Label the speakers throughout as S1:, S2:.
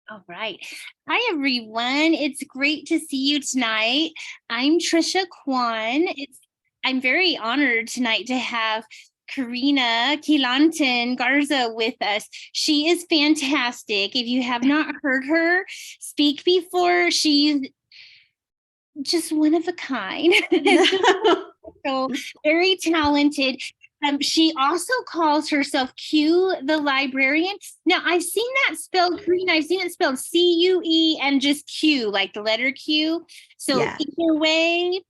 S1: All right. Hi, everyone. It's great to see you tonight. I'm Trisha Kwan. I'm very honored tonight to have Karina Quilantan-Garza with us. She is fantastic. If you have not heard her speak before, she's just one of a kind. So very talented. She also calls herself Q the librarian. Now I've seen that spelled green. I've seen it spelled CUE and just Q, like the letter Q. So
S2: Yeah.
S1: either way,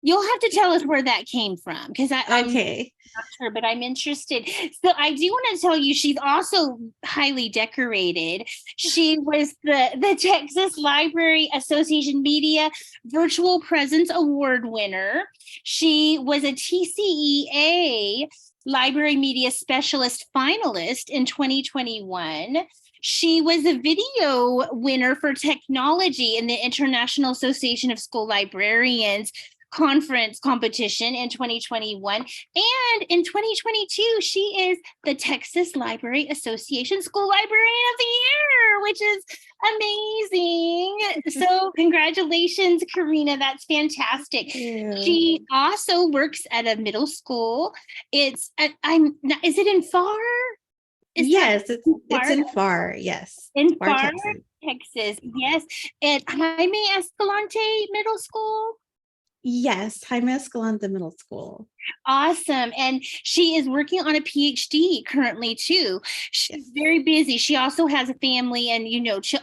S1: you'll have to tell us where that came from because I'm
S2: Okay.
S1: not sure, but I'm interested. So I do want to tell you, she's also highly decorated. She was the Texas Library Association Media Virtual Presence Award winner. She was a TCEA Library Media Specialist finalist in 2021. She was a video winner for technology in the International Association of School Librarians conference competition in 2021. And in 2022, she is the Texas Library Association School Librarian of the Year, which is amazing. So congratulations, Karina. That's fantastic. She also works at a middle school. Is it in Far?
S2: Yes, it's in Far. Yes.
S1: In
S2: Far,
S1: Far,
S2: Texas.
S1: Texas. Yes. At Jaime Escalante Middle School.
S2: Yes, Jaime Escalante Middle School.
S1: Awesome. And she is working on a PhD currently too. She's very busy. She also has a family and,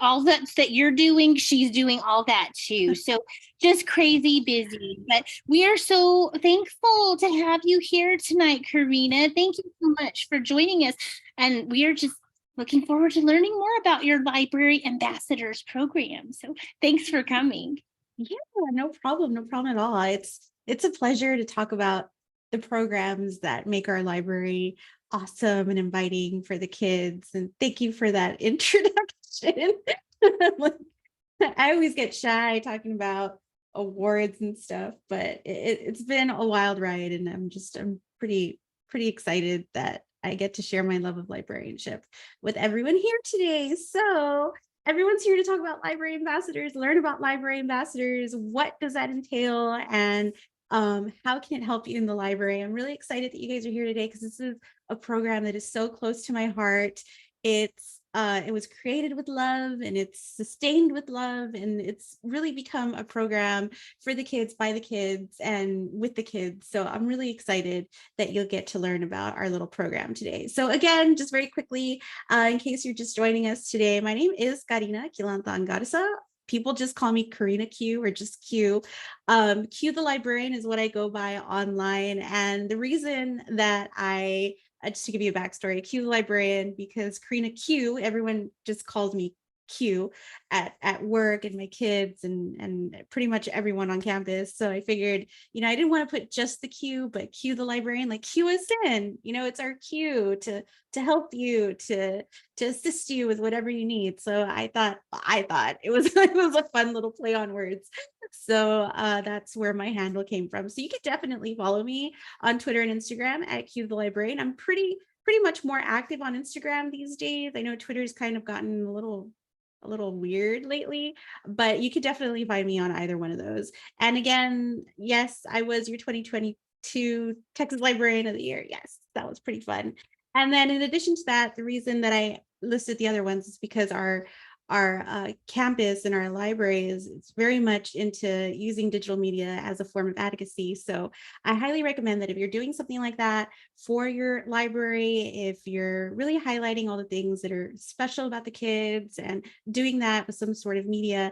S1: all that you're doing, she's doing all that too. So just crazy busy. But we are so thankful to have you here tonight, Karina. Thank you so much for joining us. And we are just looking forward to learning more about your Library Ambassadors program. So thanks for coming.
S2: Yeah, no problem. No problem at all. It's a pleasure to talk about the programs that make our library awesome and inviting for the kids. And thank you for that introduction. I always get shy talking about awards and stuff, but it's been a wild ride, and I'm pretty excited that I get to share my love of librarianship with everyone here today. So everyone's here to talk about library ambassadors, learn about library ambassadors. What does that entail? And how can it help you in the library? I'm really excited that you guys are here today because this is a program that is so close to my heart. It was created with love and it's sustained with love, and it's really become a program for the kids, by the kids, and with the kids. So I'm really excited that you'll get to learn about our little program today. So again, just very quickly, in case you're just joining us today, my name is Karina Quilantan-Garza. People just call me Karina Q or just Q. Q the librarian is what I go by online. And the reason that just to give you a backstory, Q the librarian, because Karina Q, everyone just calls me Q at work, and my kids and pretty much everyone on campus. So I figured, I didn't want to put just the Q, but Q the librarian, like Q us in, it's our Q to help you, to assist you with whatever you need. So I thought it was a fun little play on words. So that's where my handle came from. So you can definitely follow me on Twitter and Instagram at Q the librarian. I'm pretty much more active on Instagram these days. I know Twitter's kind of gotten a little weird lately, but you could definitely find me on either one of those. And again, yes, I was your 2022 Texas Librarian of the Year. Yes, that was pretty fun. And then in addition to that, the reason that I listed the other ones is because our campus and our library is very much into using digital media as a form of advocacy. So I highly recommend that if you're doing something like that for your library, if you're really highlighting all the things that are special about the kids and doing that with some sort of media,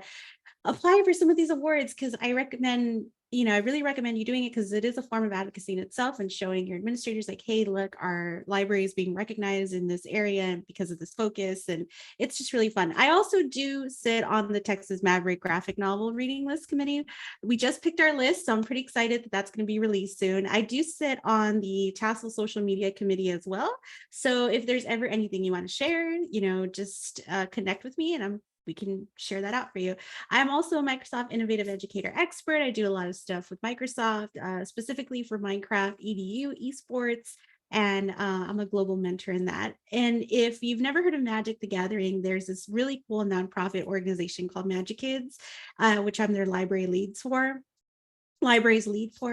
S2: apply for some of these awards, because I really recommend you doing it, because it is a form of advocacy in itself, and showing your administrators like, hey, look, our library is being recognized in this area because of this focus. And it's just really fun. I also do sit on the Texas Maverick graphic novel reading list committee. We just picked our list, so I'm pretty excited that that's going to be released soon. I do sit on the Tassel social media committee as well. So if there's ever anything you want to share, just connect with me, and we can share that out for you. I'm also a Microsoft Innovative Educator expert. I do a lot of stuff with Microsoft, specifically for Minecraft, EDU, esports, and I'm a global mentor in that. And if you've never heard of Magic the Gathering, there's this really cool nonprofit organization called Magic Kids, which I'm their library's lead for,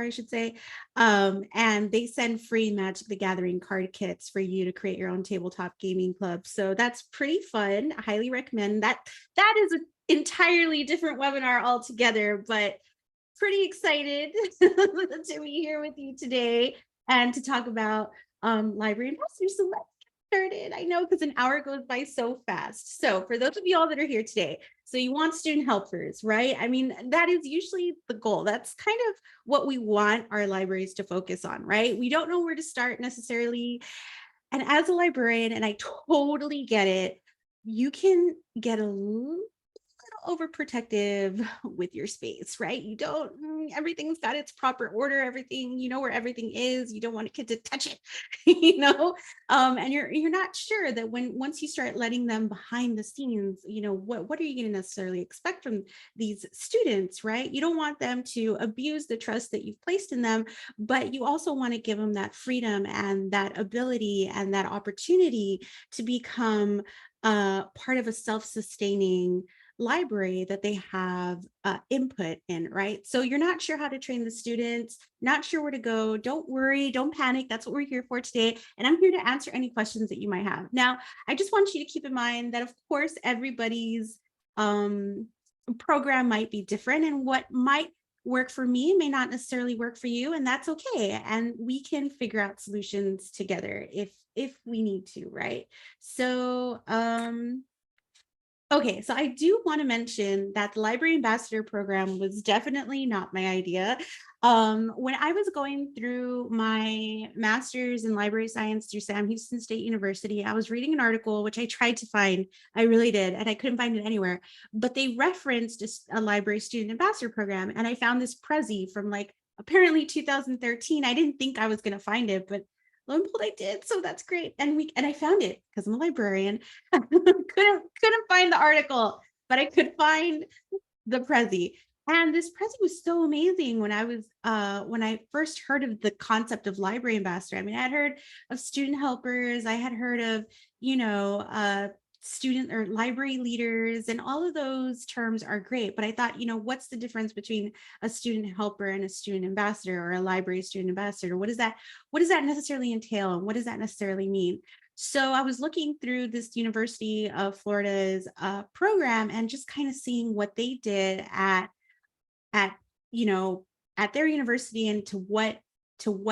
S2: I should say. And they send free Magic the Gathering card kits for you to create your own tabletop gaming club. So that's pretty fun. I highly recommend that. That is an entirely different webinar altogether, but pretty excited to be here with you today and to talk about library ambassadors. So let's get started. I know, because an hour goes by so fast. So for those of you all that are here today, so you want student helpers, right? I mean, that is usually the goal. That's kind of what we want our libraries to focus on, right? We don't know where to start necessarily. And as a librarian, and I totally get it, you can get a little overprotective with your space, right? You don't, everything's got its proper order, everything, you know where everything is. You don't want a kid to touch it, and you're not sure that once you start letting them behind the scenes, what are you going to necessarily expect from these students, right? You don't want them to abuse the trust that you've placed in them, but you also want to give them that freedom and that ability and that opportunity to become part of a self-sustaining library that they have input in, right? So you're not sure how to train the students, not sure where to go. Don't worry, don't panic. That's what we're here for today. And I'm here to answer any questions that you might have. Now, I just want you to keep in mind that, of course, everybody's program might be different, and what might work for me may not necessarily work for you, and that's okay. And we can figure out solutions together if we need to, right? So okay, so I do want to mention that the Library Ambassador program was definitely not my idea. When I was going through my master's in library science through Sam Houston State University, I was reading an article, which I tried to find, I really did, and I couldn't find it anywhere, but they referenced a library student ambassador program, and I found this Prezi from apparently 2013. I didn't think I was going to find it, but lo and behold, I did. So that's great. And I found it because I'm a librarian. couldn't find the article, but I could find the Prezi. And this Prezi was so amazing when I first heard of the concept of library ambassador. I mean, I had heard of student helpers, I had heard of, student or library leaders, and all of those terms are great. But I thought, what's the difference between a student helper and a student ambassador, or a library student ambassador? What does that necessarily entail, and what does that necessarily mean? So I was looking through this University of Florida's program, and just kind of seeing what they did at their university, and to what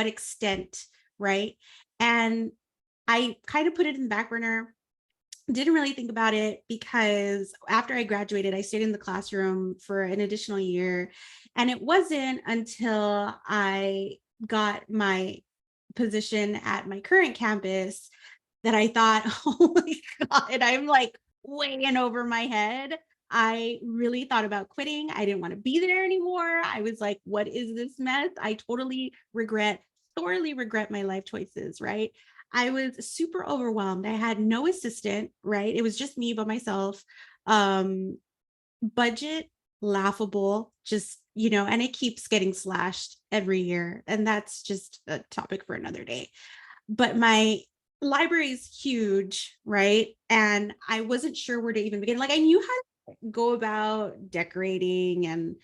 S2: extent, right? And I kind of put it in the back burner, didn't really think about it, because after I graduated, I stayed in the classroom for an additional year. And it wasn't until I got my position at my current campus that I thought, oh my God, I'm way in over my head. I really thought about quitting. I didn't want to be there anymore. I was like, what is this mess? I thoroughly regret my life choices, right? I was super overwhelmed. I had no assistant, right? It was just me by myself. Budget, laughable, just, and it keeps getting slashed every year. And that's just a topic for another day. But my library is huge, right? And I wasn't sure where to even begin. I knew how to go about decorating and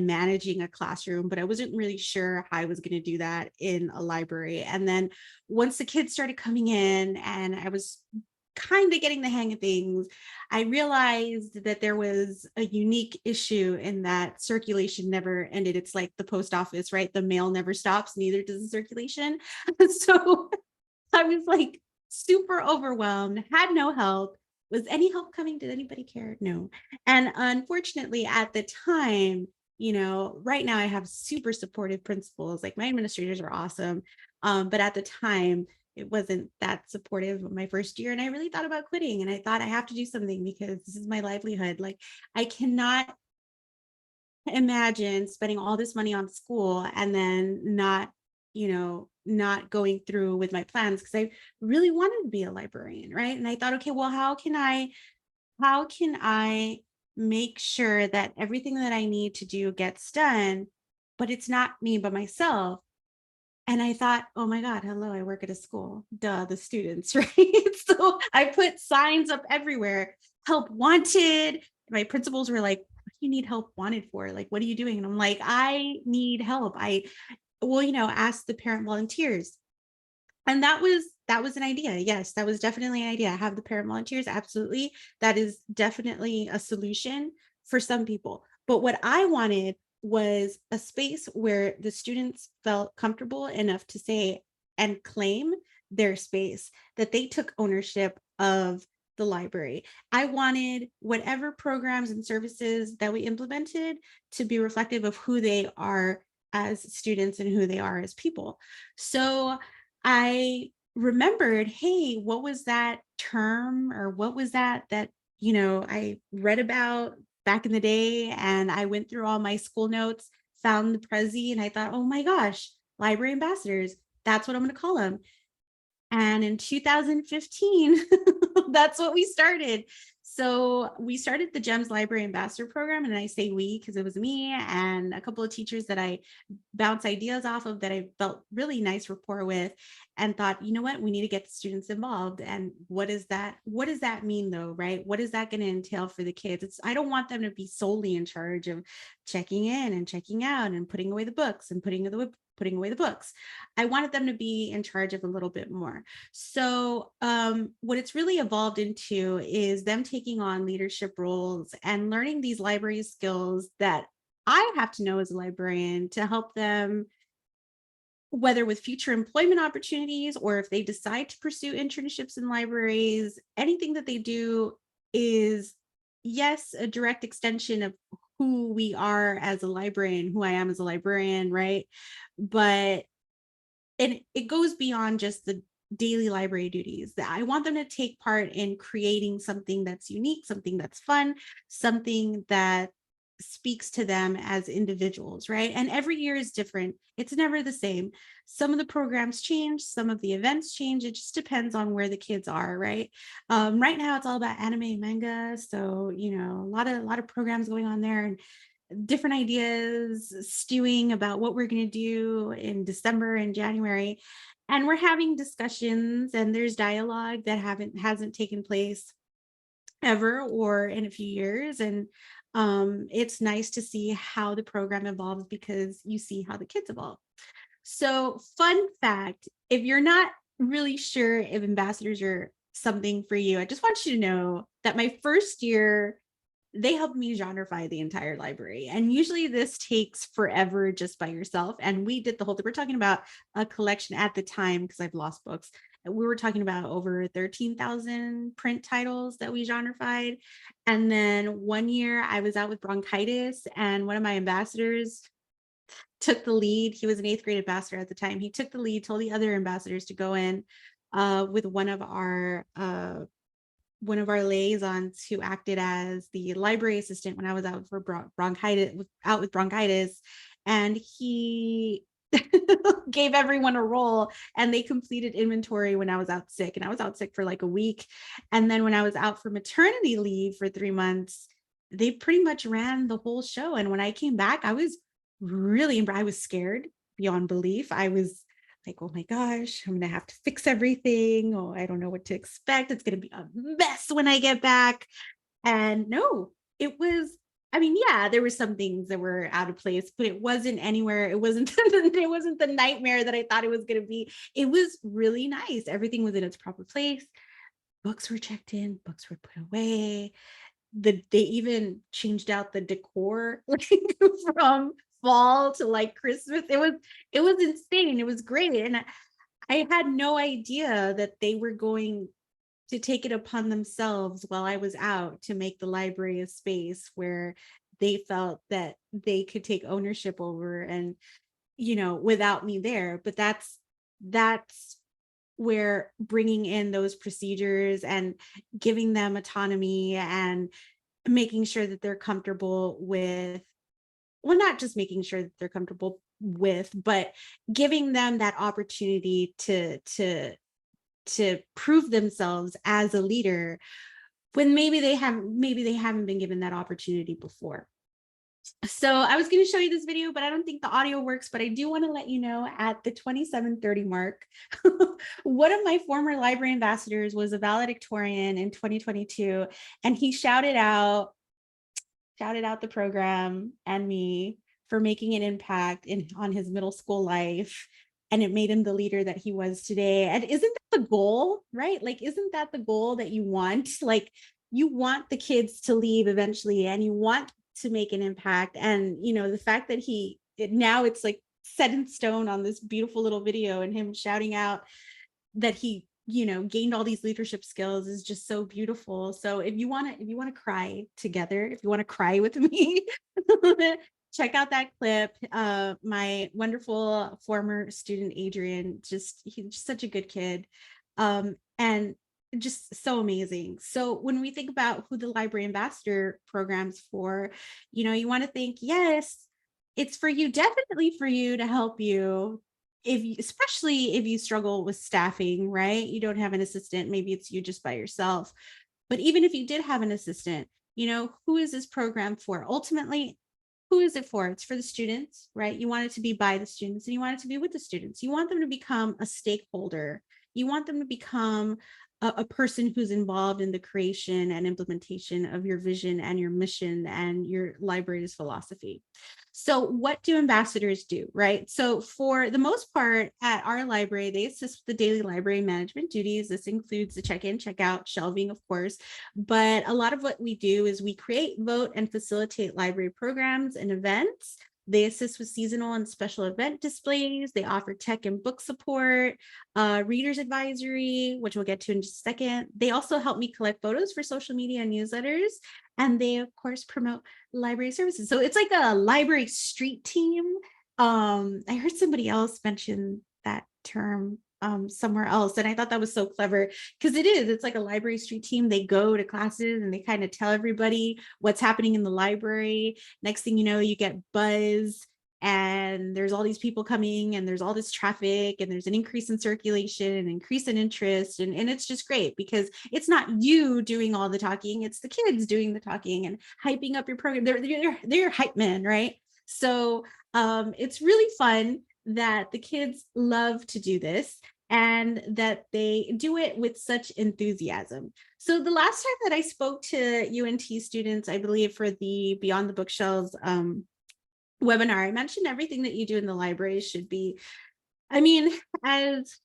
S2: managing a classroom, but I wasn't really sure how I was going to do that in a library. And then once the kids started coming in and I was kind of getting the hang of things, I realized that there was a unique issue in that circulation never ended. It's like the post office, right? The mail never stops, neither does the circulation. So I was super overwhelmed, had no help. Was any help coming? Did anybody care? No. And unfortunately, at the time, right now I have super supportive principals. My administrators are awesome. But at the time, it wasn't that supportive of my first year. And I really thought about quitting. And I thought I have to do something, because this is my livelihood. I cannot imagine spending all this money on school and then not going through with my plans, because I really wanted to be a librarian, right? And I thought, okay, well, how can I make sure that everything that I need to do gets done, but it's not me by myself? And I thought, oh my God, hello, I work at a school. Duh, the students, right? So I put signs up everywhere, help wanted. My principals were like, what do you need help wanted for? Like, what are you doing? And I'm like, I need help. Ask the parent volunteers. And that was an idea. Yes, that was definitely an idea. Have the parent volunteers. Absolutely. That is definitely a solution for some people. But what I wanted was a space where the students felt comfortable enough to say and claim their space, that they took ownership of the library. I wanted whatever programs and services that we implemented to be reflective of who they are as students and who they are as people. So I remembered, hey, what was that term, or what was that I read about back in the day? And I went through all my school notes, found the Prezi, and I thought, oh my gosh, library ambassadors, that's what I'm going to call them. And in 2015, that's what we started. So we started the GEMS Library Ambassador Program. And I say we because it was me and a couple of teachers that I bounce ideas off of, that I felt really nice rapport with, and thought, you know what, we need to get the students involved. And what does that mean though, right? What is that going to entail for the kids? I don't want them to be solely in charge of checking in and checking out and putting away the books and putting away the books. I wanted them to be in charge of a little bit more. So what it's really evolved into is them taking on leadership roles and learning these library skills that I have to know as a librarian to help them, whether with future employment opportunities or if they decide to pursue internships in libraries. Anything that they do is, yes, a direct extension of who we are as a librarian, who I am as a librarian, right? But and it goes beyond just the daily library duties. That I want them to take part in creating something that's unique, something that's fun, something that speaks to them as individuals, right? And every year is different. It's never the same. Some of the programs change, some of the events change. It just depends on where the kids are, right? Right now it's all about anime and manga. So, a lot of programs going on there, and different ideas stewing about what we're going to do in December and January. And we're having discussions, and there's dialogue that hasn't taken place ever or in a few years. And it's nice to see how the program evolves, because you see how the kids evolve. So, fun fact, if you're not really sure if ambassadors are something for you, I just want you to know that my first year, they helped me genreify the entire library. And usually this takes forever just by yourself. And we did the whole thing. We're talking about a collection at the time, because I've lost books. We were talking about over 13,000 print titles that we genreified. And then one year I was out with bronchitis, and one of my ambassadors took the lead. He was an 8th grade ambassador at the time. He took the lead, told the other ambassadors to go in with one of our liaisons, who acted as the library assistant when I was out for bronchitis, and he gave everyone a role, and they completed inventory when I was out sick, and I was out sick for like a week. And then when I was out for maternity leave for 3 months, they pretty much ran the whole show. And when I came back, I was scared beyond belief. I was like, oh my gosh, I'm gonna have to fix everything. Oh, I don't know what to expect. It's gonna be a mess when I get back. And no, it was, yeah, there were some things that were out of place, but it wasn't anywhere. It wasn't it wasn't the nightmare that I thought it was gonna be. It was really nice. Everything was in its proper place. Books were checked in, books were put away. They even changed out the decor, like, from fall to like Christmas. It was insane. It was great. And I had no idea that they were going to take it upon themselves while I was out to make the library a space where they felt that they could take ownership over, and without me there. But that's where bringing in those procedures and giving them autonomy and making sure that they're comfortable with, well, not just making sure that they're comfortable with, but giving them that opportunity to prove themselves as a leader when maybe they haven't been given that opportunity before. So I was going to show you this video, but I don't think the audio works, but I do want to let you know at the 27:30 mark, one of my former library ambassadors was a valedictorian in 2022, and he shouted out the program and me for making an impact on his middle school life. And it made him the leader that he was today. And isn't that the goal, right? Like, isn't that the goal that you want? Like, you want the kids to leave eventually, and you want to make an impact. And, the fact that now it's like set in stone on this beautiful little video, and him shouting out that he gained all these leadership skills is just so beautiful. So if you want to cry together, if you want to cry with me, check out that clip. My wonderful former student Adrian, he's just such a good kid, and just so amazing. So when we think about who the library ambassador program's for, you want to think, yes, it's for you, definitely for you, to help you, especially if you struggle with staffing, right? You don't have an assistant, maybe it's you just by yourself. But even if you did have an assistant, who is this program for? Ultimately, who is it for? It's for the students, right? You want it to be by the students, and you want it to be with the students. You want them to become a stakeholder. You want them to become a person who's involved in the creation and implementation of your vision and your mission and your library's philosophy. So what do ambassadors do, right? So for the most part at our library, they assist with the daily library management duties. This includes the check-in, check-out, shelving, of course. But a lot of what we do is we create, vote, and facilitate library programs and events. They assist with seasonal and special event displays. They offer tech and book support, readers advisory, which we'll get to in just a second. They also help me collect photos for social media and newsletters. And they, of course, promote library services. So it's like a library street team. I heard somebody else mention that term somewhere else, and I thought that was so clever, because it's like a library street team. They go to classes and they kind of tell everybody what's happening in the library. Next thing you know, you get buzz, and there's all these people coming, and there's all this traffic, and there's an increase in circulation, and increase in interest, and it's just great, because it's not you doing all the talking, it's the kids doing the talking and hyping up your program. They're hype men, right? So it's really fun that the kids love to do this, and that they do it with such enthusiasm. So the last time that I spoke to UNT students, I believe for the Beyond the Bookshelves webinar, I mentioned everything that you do in the library should be, as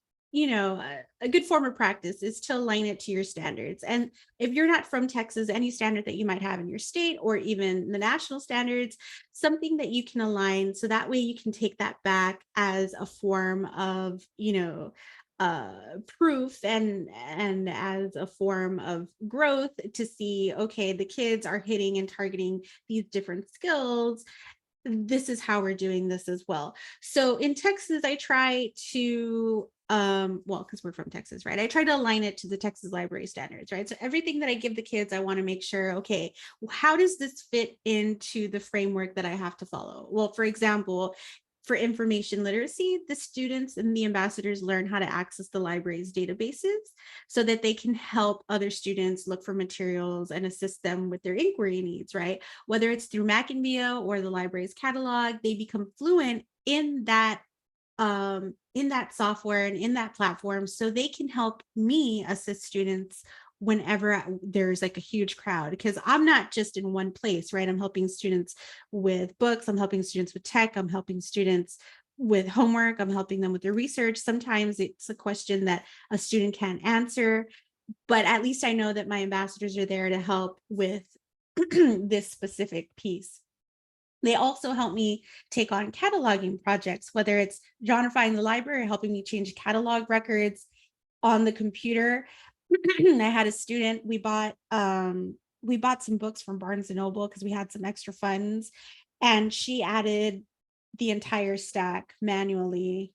S2: a good form of practice is to align it to your standards. And if you're not from Texas, any standard that you might have in your state, or even the national standards, something that you can align, so that way you can take that back as a form of proof, and as a form of growth, to see, okay, the kids are hitting and targeting these different skills. This is how we're doing this as well. So in Texas, I try to because we're from Texas, right? I try to align it to the Texas library standards, right? So everything that I give the kids, I want to make sure, okay, how does this fit into the framework that I have to follow? Well, for example, for information literacy, the students and the ambassadors learn how to access the library's databases so that they can help other students look for materials and assist them with their inquiry needs, right? Whether it's through Mac and Via or the library's catalog, they become fluent in that software and in that platform, so they can help me assist students whenever there's like a huge crowd, because I'm not just in one place, right? I'm helping students with books, I'm helping students with tech, I'm helping students with homework, I'm helping them with their research. Sometimes it's a question that a student can't answer, but at least I know that my ambassadors are there to help with this specific piece. They also help me take on cataloging projects, whether it's genreifying the library or helping me change catalog records on the computer. I had a student, we bought some books from Barnes and Noble because we had some extra funds, and she added the entire stack manually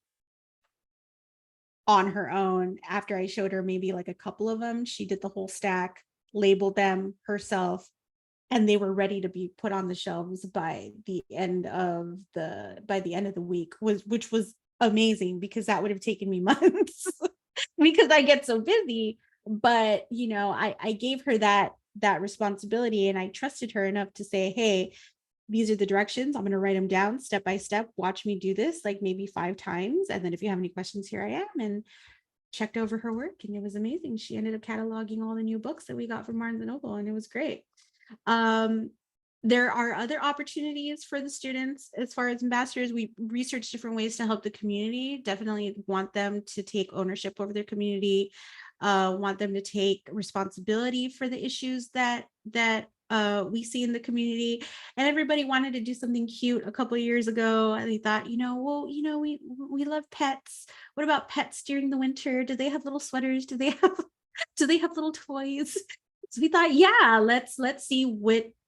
S2: on her own. After I showed her maybe like a couple of them, she did the whole stack, labeled them herself, and they were ready to be put on the shelves by the end of the week, which was amazing, because that would have taken me months because I get so busy. But I gave her that responsibility, and I trusted her enough to say, hey, these are the directions. I'm going to write them down step by step. Watch me do this like maybe 5 times. And then if you have any questions, here I am. And checked over her work, and it was amazing. She ended up cataloging all the new books that we got from Barnes and Noble, and it was great. There are other opportunities for the students as far as ambassadors. We research different ways to help the community. Definitely want them to take ownership over their community, want them to take responsibility for the issues that we see in the community. And everybody wanted to do something cute a couple of years ago, and they thought, we love pets. What about pets during the winter? Do they have little sweaters? Do they have little toys? So we thought, yeah, let's see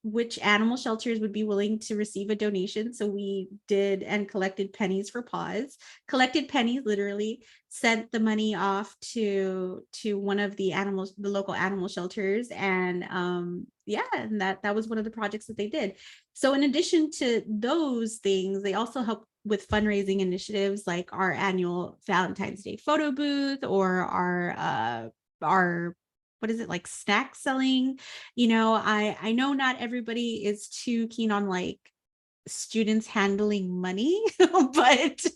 S2: which animal shelters would be willing to receive a donation. So we did and collected pennies for paws, collected pennies, literally sent the money off to one of the local animal shelters. And and that was one of the projects that they did. So in addition to those things, they also help with fundraising initiatives like our annual Valentine's Day photo booth, or our what is it, like snack selling. I know not everybody is too keen on like students handling money, but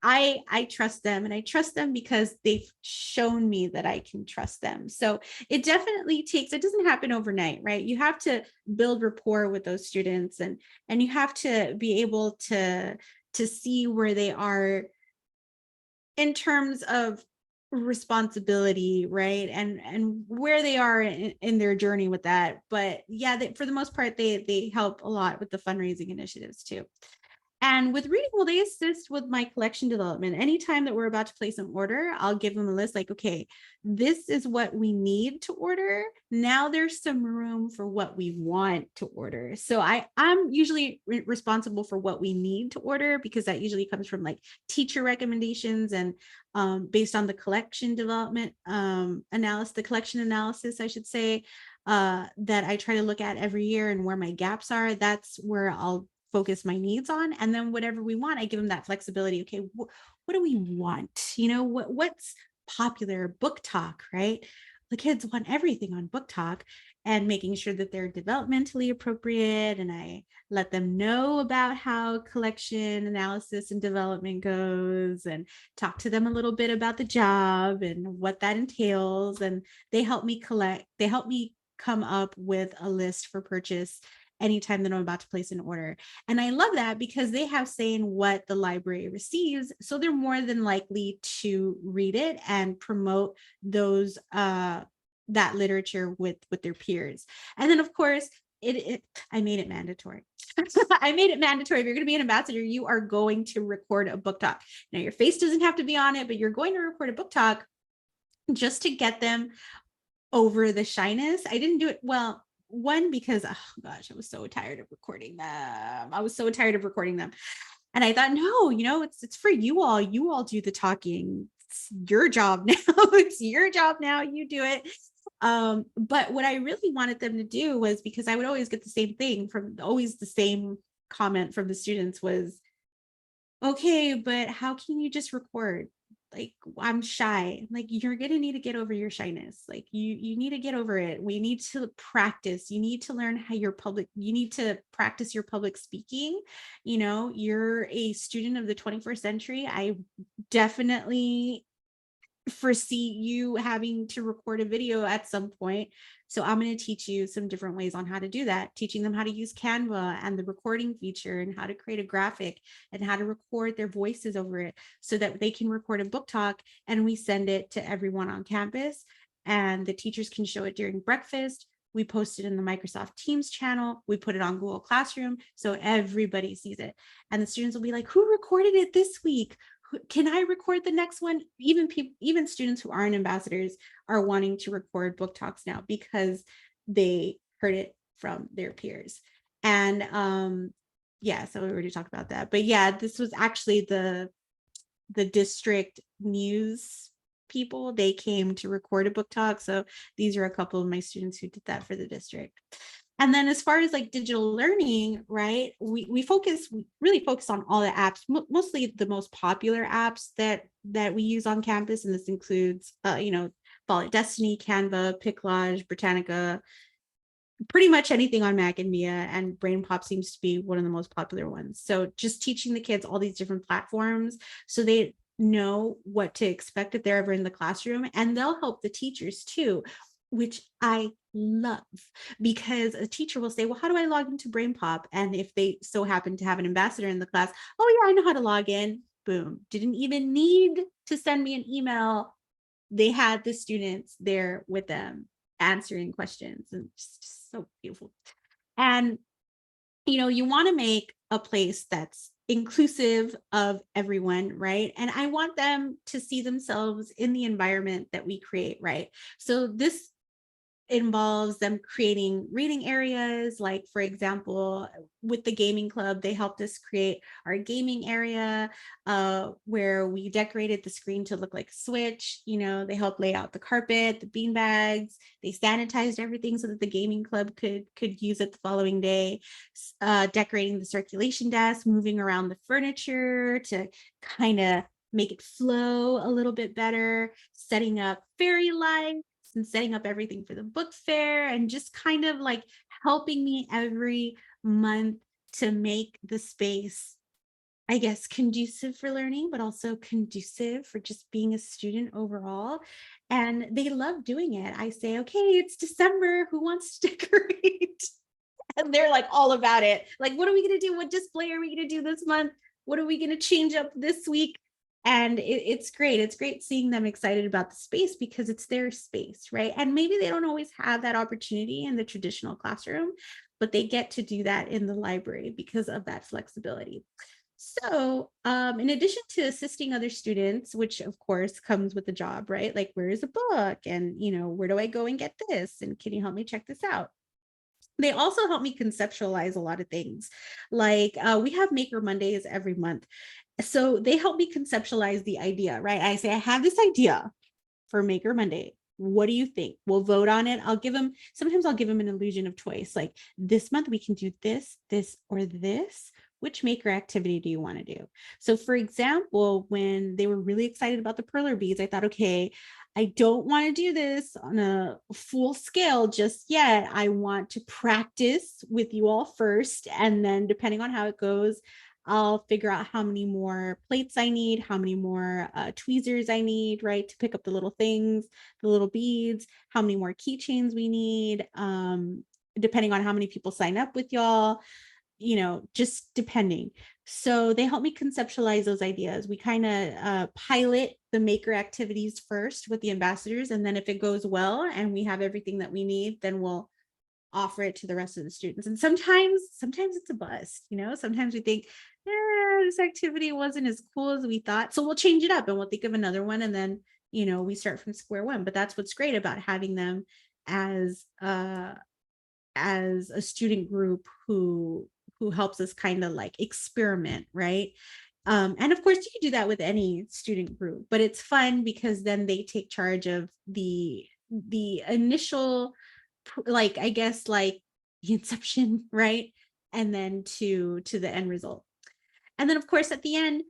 S2: I trust them, and I trust them because they've shown me that I can trust them. So it doesn't happen overnight, right? You have to build rapport with those students, and you have to be able to see where they are in terms of responsibility, right? And where they are in their journey with that. But yeah, for the most part, they help a lot with the fundraising initiatives too. And with reading, well, they assist with my collection development. Anytime that we're about to place an order, I'll give them a list like, okay, this is what we need to order. Now there's some room for what we want to order. So I'm usually responsible for what we need to order, because that usually comes from like teacher recommendations, and based on the collection development the collection analysis, I should say, that I try to look at every year, and where my gaps are, that's where I'll focus my needs on. And then whatever we want, I give them that flexibility. Okay, what do we want? What's popular? Book Tock, right? The kids want everything on Book Tock, and making sure that they're developmentally appropriate. And I let them know about how collection analysis and development goes, and talk to them a little bit about the job and what that entails. And they help me come up with a list for purchase anytime that I'm about to place an order. And I love that, because they have say in what the library receives. So they're more than likely to read it and promote those that literature with their peers. And then of course, I made it mandatory. I made it mandatory. If you're going to be an ambassador, you are going to record a Book Talk. Now your face doesn't have to be on it, but you're going to record a Book Talk just to get them over the shyness. I didn't do it well. One, because I was so tired of recording them. And I thought, no, it's for you all. You all do the talking. It's your job now. It's your job now. You do it. But what I really wanted them to do was, because I would always get the same comment from the students was, okay, but how can you just record? Like, I'm shy. Like, you're gonna need to get over your shyness. Like, you need to get over it. We need to practice. You need to learn how you need to practice your public speaking. You're a student of the 21st century. I definitely foresee you having to record a video at some point. So I'm going to teach you some different ways on how to do that, teaching them how to use Canva and the recording feature, and how to create a graphic, and how to record their voices over it, so that they can record a book talk and we send it to everyone on campus, and the teachers can show it during breakfast. We post it in the Microsoft Teams channel. We put it on Google Classroom so everybody sees it. And the students will be like, who recorded it this week? Can I record the next one? Even students who aren't ambassadors are wanting to record book talks now, because they heard it from their peers. And so we already talked about that. But yeah, this was actually the district news people. They came to record a book talk. So these are a couple of my students who did that for the district. And then as far as like digital learning, right, we really focus on all the apps, mostly the most popular apps that we use on campus. And this includes, Follow Destiny, Canva, Piclage, Britannica, pretty much anything on Mac and Mia, and Brain Pop seems to be one of the most popular ones. So just teaching the kids all these different platforms so they know what to expect if they're ever in the classroom, and they'll help the teachers too, which I love, because a teacher will say, well, how do I log into Brain Pop? And if they so happen to have an ambassador in the class, oh yeah, I know how to log in. Boom. Didn't even need to send me an email. They had the students there with them answering questions, and just so beautiful. And you want to make a place that's inclusive of everyone, right? And I want them to see themselves in the environment that we create, right? So this involves them creating reading areas. Like, for example, with the gaming club, they helped us create our gaming area, where we decorated the screen to look like a Switch. They helped lay out the carpet, the bean bags. They sanitized everything so that the gaming club could use it the following day. Decorating the circulation desk, moving around the furniture to kind of make it flow a little bit better, setting up fairy lights and setting up everything for the book fair, and just kind of like helping me every month to make the space, I guess, conducive for learning, but also conducive for just being a student overall. And they love doing it. I say, okay, it's December. Who wants to decorate? And they're like all about it. Like, what are we going to do? What display are we going to do this month? What are we going to change up this week? And it's great. It's great seeing them excited about the space, because it's their space, right? And maybe they don't always have that opportunity in the traditional classroom, but they get to do that in the library because of that flexibility. So in addition to assisting other students, which of course comes with the job, right? Like, where is a book? And, where do I go and get this? And can you help me check this out? They also help me conceptualize a lot of things. Like, we have Maker Mondays every month. So they help me conceptualize the idea, right? I say, I have this idea for Maker Monday. What do you think? We'll vote on it. Sometimes I'll give them an illusion of choice. Like, this month we can do this, this, or this. Which maker activity do you want to do? So for example, when they were really excited about the perler beads, I thought, okay, I don't want to do this on a full scale just yet. I want to practice with you all first. And then depending on how it goes, I'll figure out how many more plates I need, how many more tweezers I need, right, to pick up the little things, the little beads, how many more keychains we need, depending on how many people sign up with y'all, just depending. So they help me conceptualize those ideas. We kind of pilot the maker activities first with the ambassadors. And then if it goes well and we have everything that we need, then we'll offer it to the rest of the students. And sometimes it's a bust, sometimes we think, this activity wasn't as cool as we thought. So we'll change it up and we'll think of another one. And then, we start from square one. But that's what's great about having them as a student group who helps us kind of like experiment, right? And of course, you can do that with any student group, but it's fun because then they take charge of the initial, like, I guess, like the inception, right? And then to the end result. And then of course, at the end,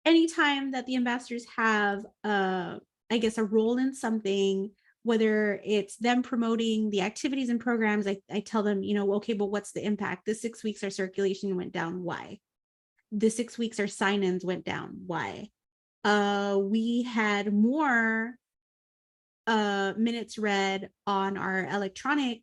S2: anytime that the ambassadors have I guess a role in something, whether it's them promoting the activities and programs, I tell them, okay, but what's the impact? The 6 weeks our circulation went down. Why? The 6 weeks our sign-ins went down. Why? We had more minutes read on our electronic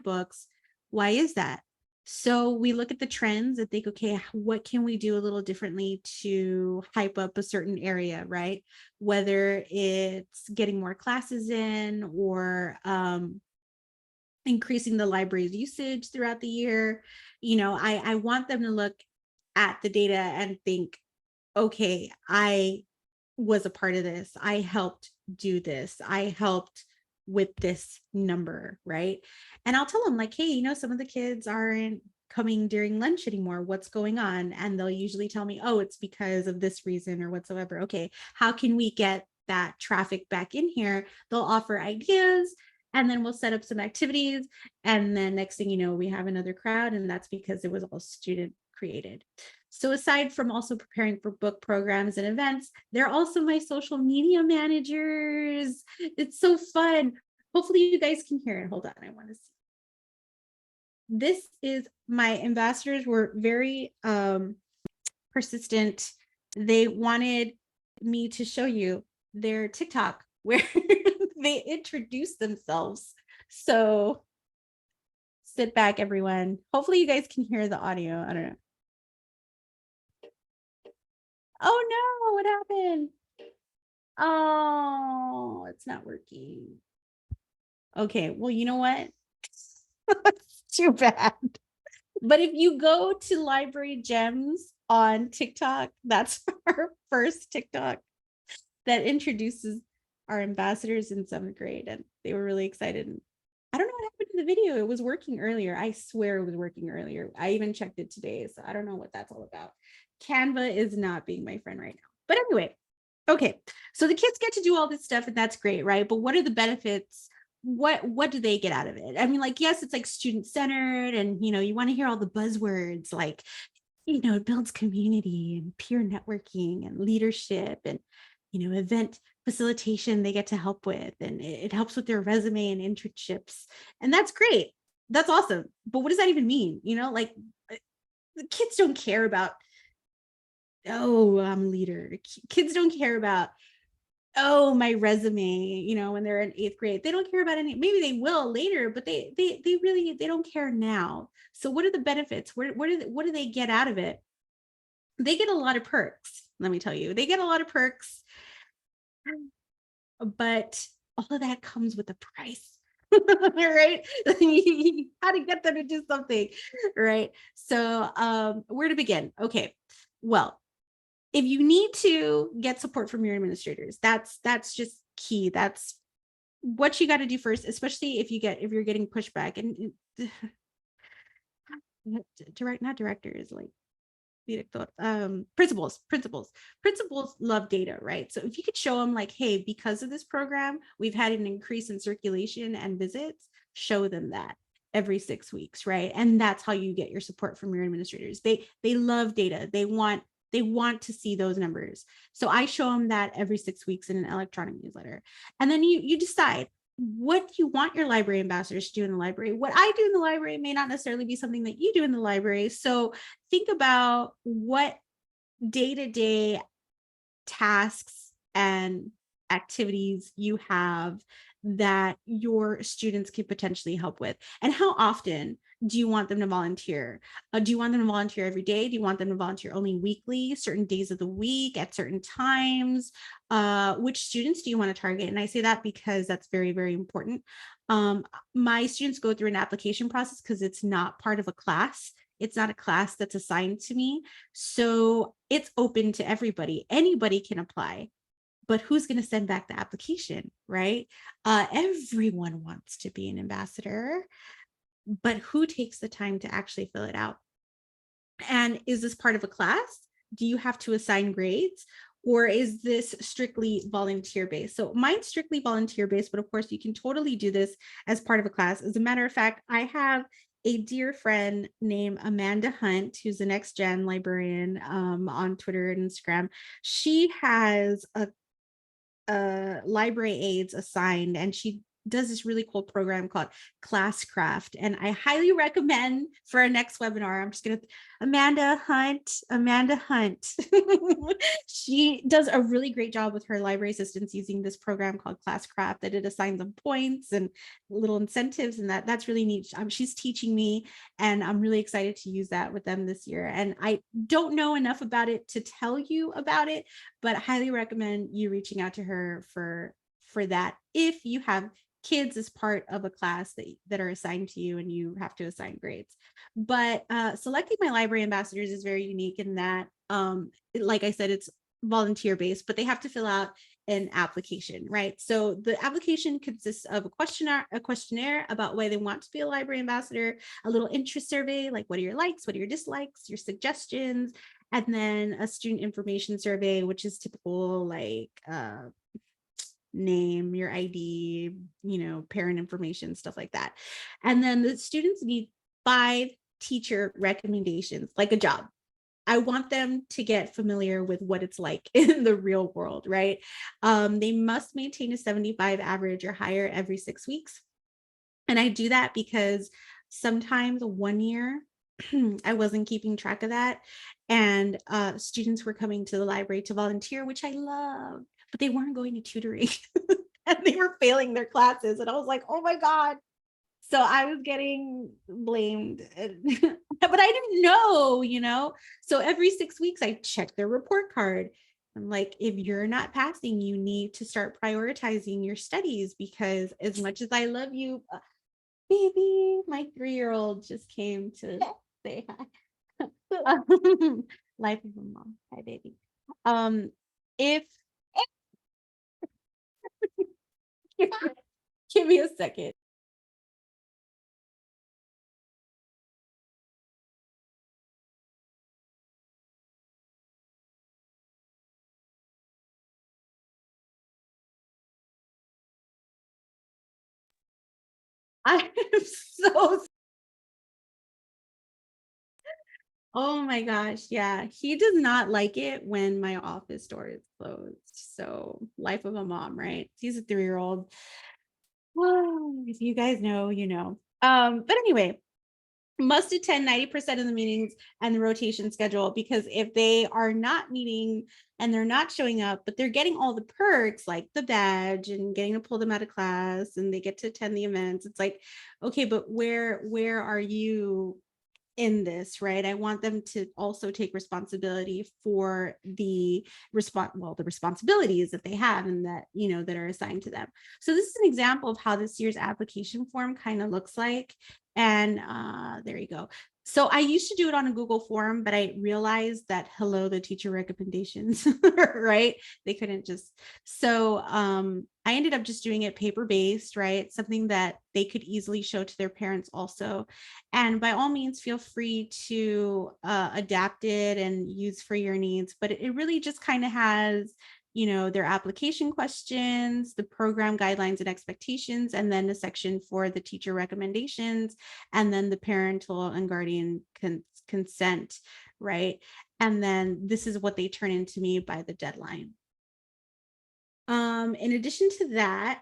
S2: books. Why is that? So we look at the trends and think, okay, what can we do a little differently to hype up a certain area, right? Whether it's getting more classes in or increasing the library's usage throughout the year. I want them to look at the data and think, okay, I was a part of this. I helped do this. I helped with this number, right? And I'll tell them like, hey, some of the kids aren't coming during lunch anymore. What's going on? And they'll usually tell me, oh, it's because of this reason or whatsoever. Okay, how can we get that traffic back in here? They'll offer ideas, and then we'll set up some activities. And then next thing you know, we have another crowd, and that's because it was all student created. So aside from also preparing for book programs and events, they're also my social media managers. It's so fun. Hopefully you guys can hear it. Hold on, I want to see. This is my ambassadors were very persistent. They wanted me to show you their TikTok where they introduce themselves. So sit back, everyone. Hopefully you guys can hear the audio. I don't know. Oh no, what happened? Oh, it's not working. Okay, well, you know what? Too bad. But if you go to Library Gems on TikTok, that's our first TikTok that introduces our ambassadors in 7th grade. And they were really excited. And I don't know what happened to the video. It was working earlier. I swear it was working earlier. I even checked it today. So I don't know what that's all about. Canva is not being my friend right now. But anyway, okay. So the kids get to do all this stuff and that's great, right? But what are the benefits? What do they get out of it? I mean, like, yes, it's like student centered and, you know, you want to hear all the buzzwords like, you know, it builds community and peer networking and leadership and, you know, event facilitation they get to help with, and it helps with their resume and internships. And that's great. That's awesome. But what does that even mean? You know, like the kids don't care about, oh, I'm a leader. Kids don't care about, oh, my resume, you know, when they're in 8th grade. They don't care about any, maybe they will later, but they really, they don't care now. So what are the benefits? What do they get out of it? They get a lot of perks. Let me tell you, they get a lot of perks, but all of that comes with a price. Right? You got to get them to do something, right? So where to begin? Okay, well, if you need to get support from your administrators, that's just key. That's what you got to do first, especially if you're getting pushback. And not directors, like principals love data, right? So if you could show them like, hey, because of this program, we've had an increase in circulation and visits, show them that every 6 weeks, right? And that's how you get your support from your administrators. They love data. They want to see those numbers. So I show them that every 6 weeks in an electronic newsletter. And then you decide what you want your library ambassadors to do in the library. What I do in the library may not necessarily be something that you do in the library. So think about what day-to-day tasks and activities you have that your students can potentially help with, and how often do you want them to volunteer? Do you want them to volunteer every day? Do you want them to volunteer only weekly, certain days of the week, at certain times? Which students do you want to target? And I say that because that's very, very important. My students go through an application process because it's not part of a class. It's not a class that's assigned to me. So it's open to everybody. Anybody can apply. But who's going to send back the application, right? Everyone wants to be an ambassador, but who takes the time to actually fill it out? And is this part of a class? Do you have to assign grades? Or is this strictly volunteer based? So mine's strictly volunteer based, but of course you can totally do this as part of a class. As a matter of fact, I have a dear friend named Amanda Hunt, who's the next gen librarian on Twitter and Instagram. She has a library aides assigned, and she does this really cool program called Classcraft. And I highly recommend for our next webinar, I'm just going to, Amanda Hunt. She does a really great job with her library assistants using this program called Classcraft that it assigns them points and little incentives. And that's really neat. She's teaching me, and I'm really excited to use that with them this year. And I don't know enough about it to tell you about it, but I highly recommend you reaching out to her for that if you have kids as part of a class that are assigned to you and you have to assign grades. But selecting my library ambassadors is very unique in that, like I said, it's volunteer based, but they have to fill out an application, right? So the application consists of a questionnaire about why they want to be a library ambassador, a little interest survey, like what are your likes, what are your dislikes, your suggestions, and then a student information survey, which is typical, like name, your ID, parent information, stuff like that. And then the students need 5 teacher recommendations, like a job. I want them to get familiar with what it's like in the real world, right? They must maintain a 75 average or higher every 6 weeks. And I do that because sometimes one year I wasn't keeping track of that. And students were coming to the library to volunteer, which I love, but they weren't going to tutoring and they were failing their classes. And I was like, oh my God. So I was getting blamed, but I didn't know. So every 6 weeks, I check their report card. I'm like, if you're not passing, you need to start prioritizing your studies, because as much as I love you, baby, my 3-year-old just came to say hi. Life of a mom. Hi, baby. If give me a second. I am so Oh my gosh. Yeah. He does not like it when my office door is closed. So, life of a mom, right? He's a 3-year-old. Well, if you guys know, you know. But anyway, must attend 90% of the meetings and the rotation schedule, because if they are not meeting and they're not showing up, but they're getting all the perks like the badge and getting to pull them out of class and they get to attend the events, it's like, okay, but where are you in this, right? I want them to also take responsibility for the the responsibilities that they have and that, that are assigned to them. So this is an example of how this year's application form kind of looks like. And there you go. So I used to do it on a Google form, but I realized that, hello, the teacher recommendations, right? They couldn't just, so I ended up just doing it paper-based, right? Something that they could easily show to their parents also. And by all means, feel free to adapt it and use for your needs, but it really just kind of has, their application questions, the program guidelines and expectations, and then a section for the teacher recommendations, and then the parental and guardian consent, right? And then this is what they turn into me by the deadline. In addition to that,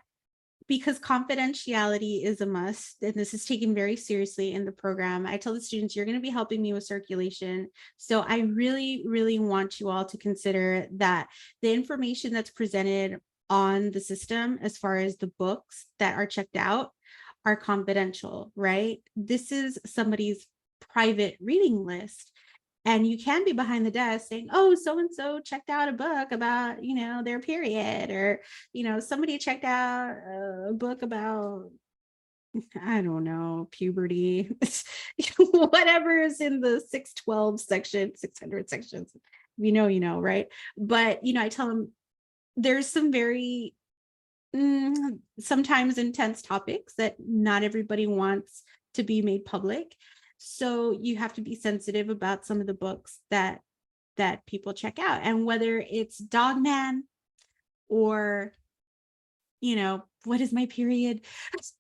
S2: because confidentiality is a must, and this is taken very seriously in the program, I tell the students, you're going to be helping me with circulation. So I really, really want you all to consider that the information that's presented on the system, as far as the books that are checked out, are confidential, right? This is somebody's private reading list. And you can be behind the desk saying, oh, so-and-so checked out a book about, their period, or, somebody checked out a book about, I don't know, puberty, whatever is in the 612 section, 600 sections, right? But, I tell them there's some very sometimes intense topics that not everybody wants to be made public. So you have to be sensitive about some of the books that people check out, and whether it's Dogman or, what is my period?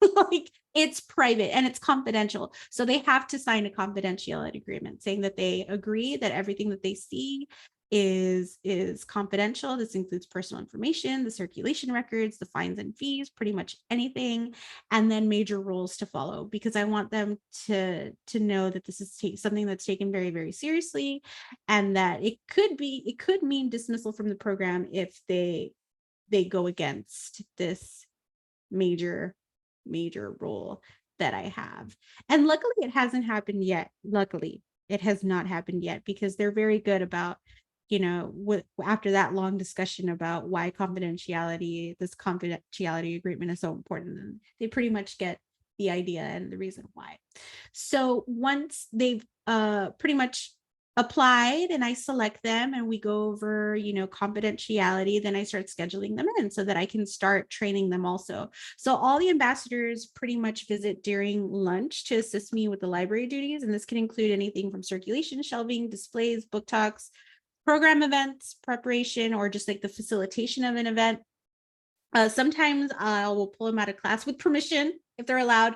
S2: Like, it's private and it's confidential. So they have to sign a confidentiality agreement saying that they agree that everything that they see is confidential. This includes personal information, the circulation records, the fines and fees, pretty much anything, and then major rules to follow, because I want them to know that this is something that's taken very, very seriously, and that it could mean dismissal from the program if they go against this major rule that I have. And luckily it hasn't happened yet. Luckily it has not happened yet, because they're very good about, after that long discussion about why this confidentiality agreement is so important, and they pretty much get the idea and the reason why. So once they've pretty much applied and I select them and we go over, confidentiality, then I start scheduling them in so that I can start training them also. So all the ambassadors pretty much visit during lunch to assist me with the library duties. And this can include anything from circulation, shelving, displays, book talks, program events, preparation, or just like the facilitation of an event. Sometimes I will pull them out of class with permission if they're allowed.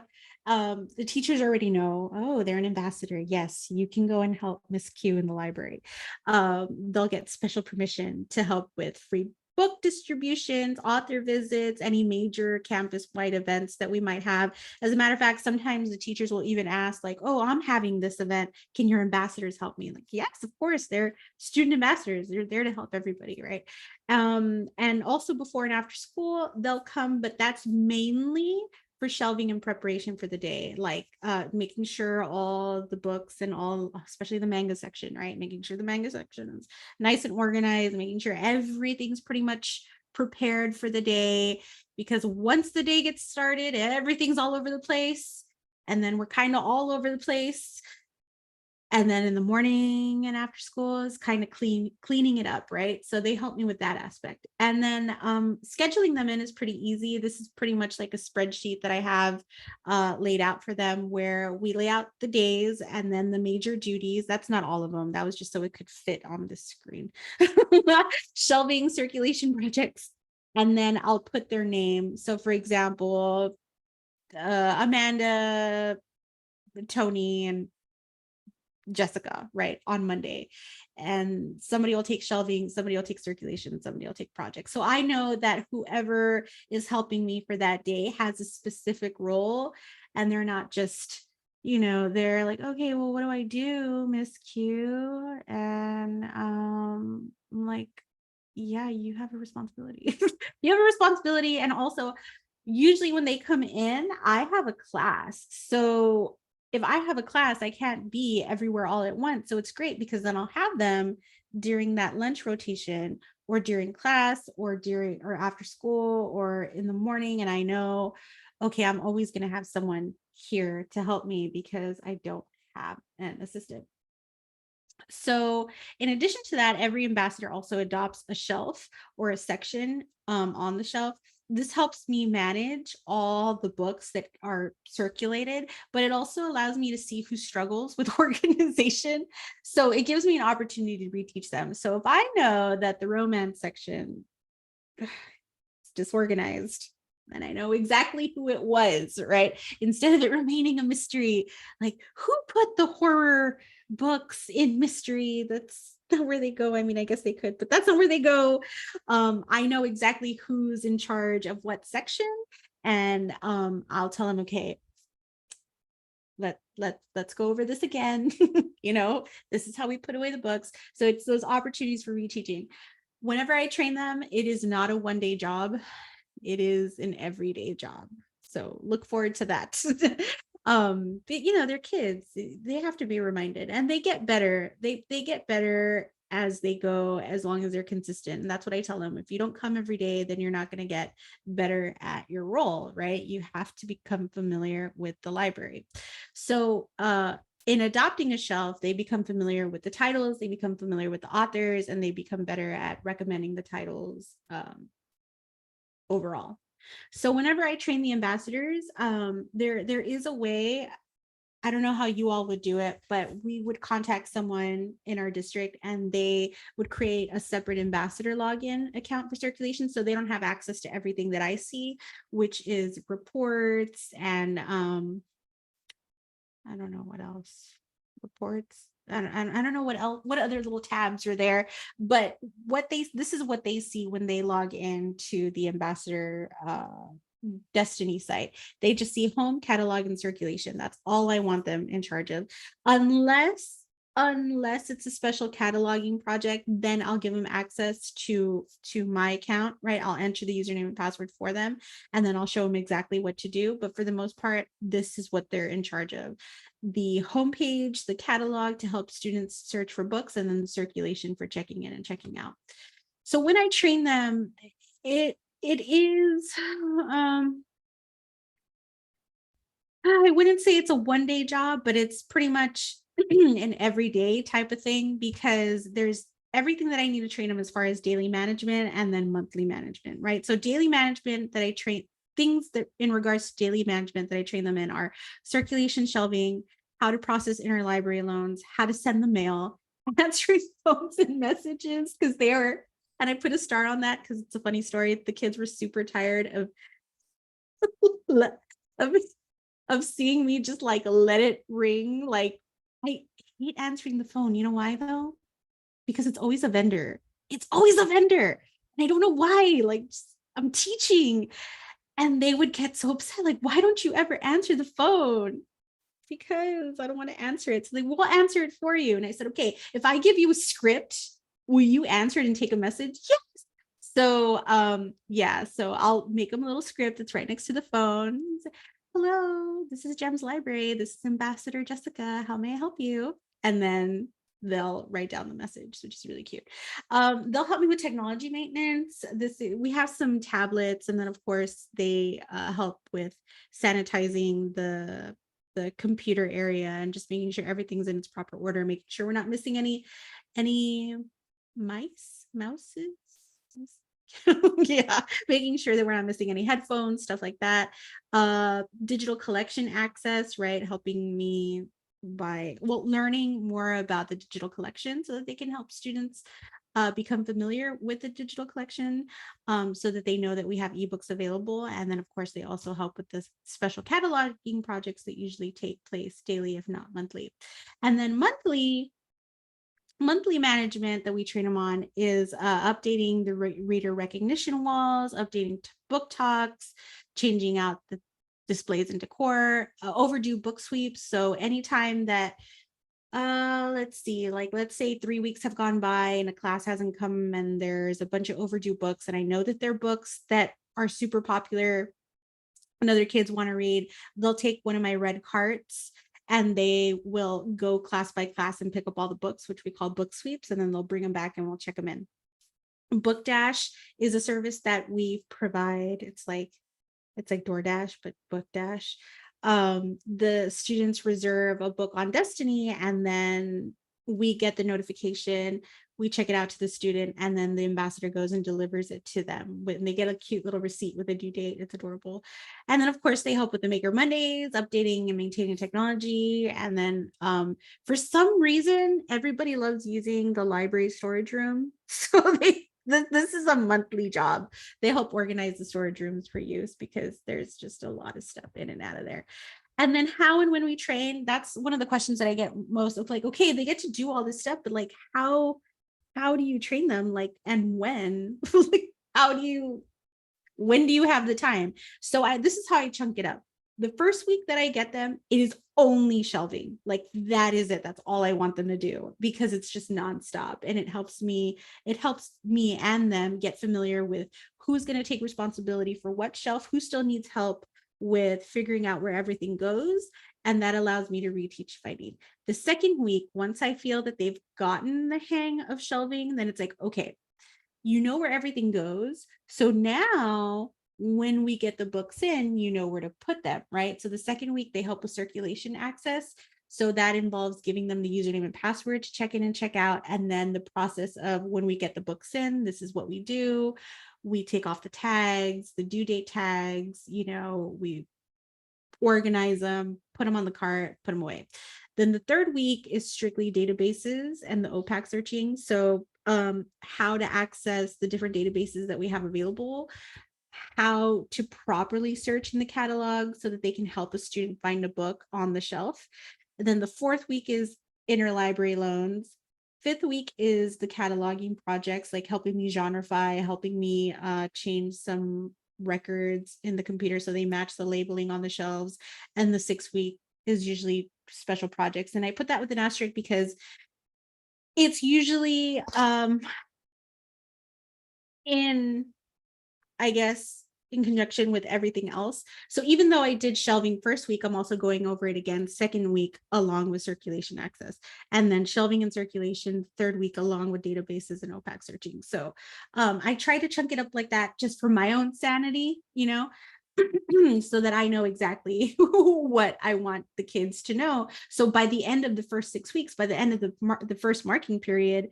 S2: the teachers already know, oh, they're an ambassador. Yes, you can go and help Miss Q in the library. They'll get special permission to help with free book distributions, author visits, any major campus-wide events that we might have. As a matter of fact, sometimes the teachers will even ask, like, oh, I'm having this event. Can your ambassadors help me? Like, yes, of course, they're student ambassadors. They're there to help everybody, right? And also before and after school, they'll come, but that's mainly for shelving and preparation for the day, like making sure all the books and all, especially the manga section, right? Making sure the manga section is nice and organized, making sure everything's pretty much prepared for the day, because once the day gets started, everything's all over the place. And then we're kind of all over the place. And then in the morning and after school is kind of cleaning it up, right? So they help me with that aspect. And then scheduling them in is pretty easy. This is pretty much like a spreadsheet that I have laid out for them, where we lay out the days and then the major duties. That's not all of them. That was just so it could fit on the screen. Shelving, circulation projects. And then I'll put their name. So for example, Amanda, Tony, and Jessica, right, on Monday. And somebody will take shelving, somebody will take circulation, somebody will take projects. So I know that whoever is helping me for that day has a specific role, and they're not just, they're like, okay, well, what do I do, Miss Q? And I'm like, yeah, you have a responsibility. You have a responsibility. And also, usually when they come in, I have a class. So if I have a class, I can't be everywhere all at once. So it's great, because then I'll have them during that lunch rotation, or during class, or during or after school, or in the morning. And I know, okay, I'm always going to have someone here to help me because I don't have an assistant. So in addition to that, every ambassador also adopts a shelf or a section on the shelf. This helps me manage all the books that are circulated, but it also allows me to see who struggles with organization. So it gives me an opportunity to reteach them. So if I know that the romance section is disorganized, and I know exactly who it was, right? Instead of it remaining a mystery, like, who put the horror books in mystery? That's not where they go. I mean, I guess they could, but that's not where they go. I know exactly who's in charge of what section, and I'll tell them, okay, let's go over this again. This is how we put away the books. So it's those opportunities for reteaching. Whenever I train them, it is not a one-day job. It is an everyday job. So look forward to that. But they're kids. They have to be reminded, and they get better. They get better as they go, as long as they're consistent. And that's what I tell them. If you don't come every day, then you're not going to get better at your role, right? You have to become familiar with the library. So in adopting a shelf, they become familiar with the titles, they become familiar with the authors, and they become better at recommending the titles overall. So whenever I train the ambassadors, there is a way. I don't know how you all would do it, but we would contact someone in our district, and they would create a separate ambassador login account for circulation, so they don't have access to everything that I see, which is reports and I don't know what else. Reports. I don't know what else, what other little tabs are there, but this is what they see when they log into the ambassador Destiny site. They just see home, catalog, and circulation. That's all I want them in charge of, unless it's a special cataloging project. Then I'll give them access to my account, right? I'll enter the username and password for them, and then I'll show them exactly what to do. But for the most part, this is what they're in charge of: the homepage, the catalog to help students search for books, and then the circulation for checking in and checking out. So when I train them, it is I wouldn't say it's a one-day job, but it's pretty much an everyday type of thing, because there's everything that I need to train them as far as daily management and then monthly management, right? So daily management that I train, things that in regards to daily management that I train them in are circulation, shelving, how to process interlibrary loans, how to send the mail, answering phones and messages, because they are, and I put a star on that because it's a funny story. The kids were super tired of of seeing me just like let it ring. Like, I hate answering the phone. You know why though? Because it's always a vendor. It's always a vendor. And I don't know why. Like, I'm teaching. And they would get so upset. Like, why don't you ever answer the phone? Because I don't want to answer it. So they will answer it for you. And I said, okay, if I give you a script, will you answer it and take a message? Yes. So yeah, so I'll make them a little script that's right next to the phone. Hello, this is Gem's Library. This is Ambassador Jessica. How may I help you? And then they'll write down the message, which is really cute. They'll help me with technology maintenance. We have some tablets, and then of course they help with sanitizing the computer area and just making sure everything's in its proper order, making sure we're not missing any mouses. Yeah, making sure that we're not missing any headphones, stuff like that. Digital collection access, right? Helping me by learning more about the digital collection so that they can help students become familiar with the digital collection, so that they know that we have ebooks available. And then of course they also help with the special cataloging projects that usually take place daily, if not monthly. And then monthly management that we train them on is updating the reader recognition walls, updating book talks, changing out the displays and decor, overdue book sweeps. So anytime that let's see, like let's say 3 weeks have gone by and a class hasn't come and there's a bunch of overdue books, and I know that they're books that are super popular and other kids want to read, they'll take one of my red carts and they will go class by class and pick up all the books, which we call book sweeps, and then they'll bring them back and we'll check them in. Book Dash is a service that we provide. It's like DoorDash, but Book Dash. The students reserve a book on Destiny, and then we get the notification, we check it out to the student, and then the ambassador goes and delivers it to them. When they get a cute little receipt with a due date, it's adorable. And then of course they help with the Maker Mondays, updating and maintaining technology. And then for some reason, everybody loves using the library storage room. So this is a monthly job. They help organize the storage rooms for use because there's just a lot of stuff in and out of there. And then how and when we train, that's one of the questions that I get most of, like, okay, they get to do all this stuff, but like, how do you train them? Like, and when? Like, when do you have the time? So this is how I chunk it up. The first week that I get them, it is only shelving. Like, that is it. That's all I want them to do, because it's just nonstop. And it helps me and them get familiar with who's going to take responsibility for what shelf, who still needs help with figuring out where everything goes. And that allows me to reteach if I need. The second week, once I feel that they've gotten the hang of shelving, then it's like, okay, you know where everything goes. So now when we get the books in, you know where to put them, right? So the second week, they help with circulation access. So that involves giving them the username and password to check in and check out. And then the process of when we get the books in, this is what we do. We take off the tags, the due date tags, we organize them, put them on the cart, put them away. Then the third week is strictly databases and the OPAC searching. So how to access the different databases that we have available, how to properly search in the catalog so that they can help a student find a book on the shelf. And then the fourth week is interlibrary loans. Fifth week is the cataloging projects, like helping me genreify, helping me change some records in the computer so they match the labeling on the shelves. And the sixth week is usually special projects. And I put that with an asterisk because it's usually in conjunction with everything else. So even though I did shelving first week, I'm also going over it again second week along with circulation access, and then shelving and circulation third week along with databases and OPAC searching. So I try to chunk it up like that just for my own sanity, so that I know exactly what I want the kids to know. So by the end of the first 6 weeks, by the end of the first marking period,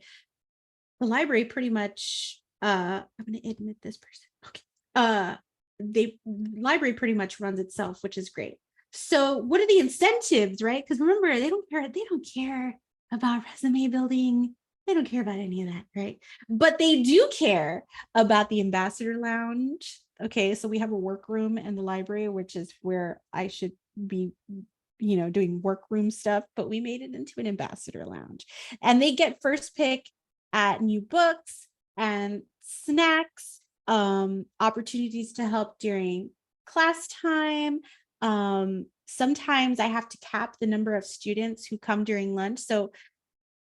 S2: the library pretty much, I'm going to admit this person. Okay. The library pretty much runs itself, which is great. So what are the incentives, right? Because remember, they don't care about resume building. They don't care about any of that, right? But they do care about the ambassador lounge. Okay, so we have a workroom in the library, which is where I should be, doing workroom stuff, but we made it into an ambassador lounge. And they get first pick at new books and snacks, opportunities to help during class time. Sometimes I have to cap the number of students who come during lunch. So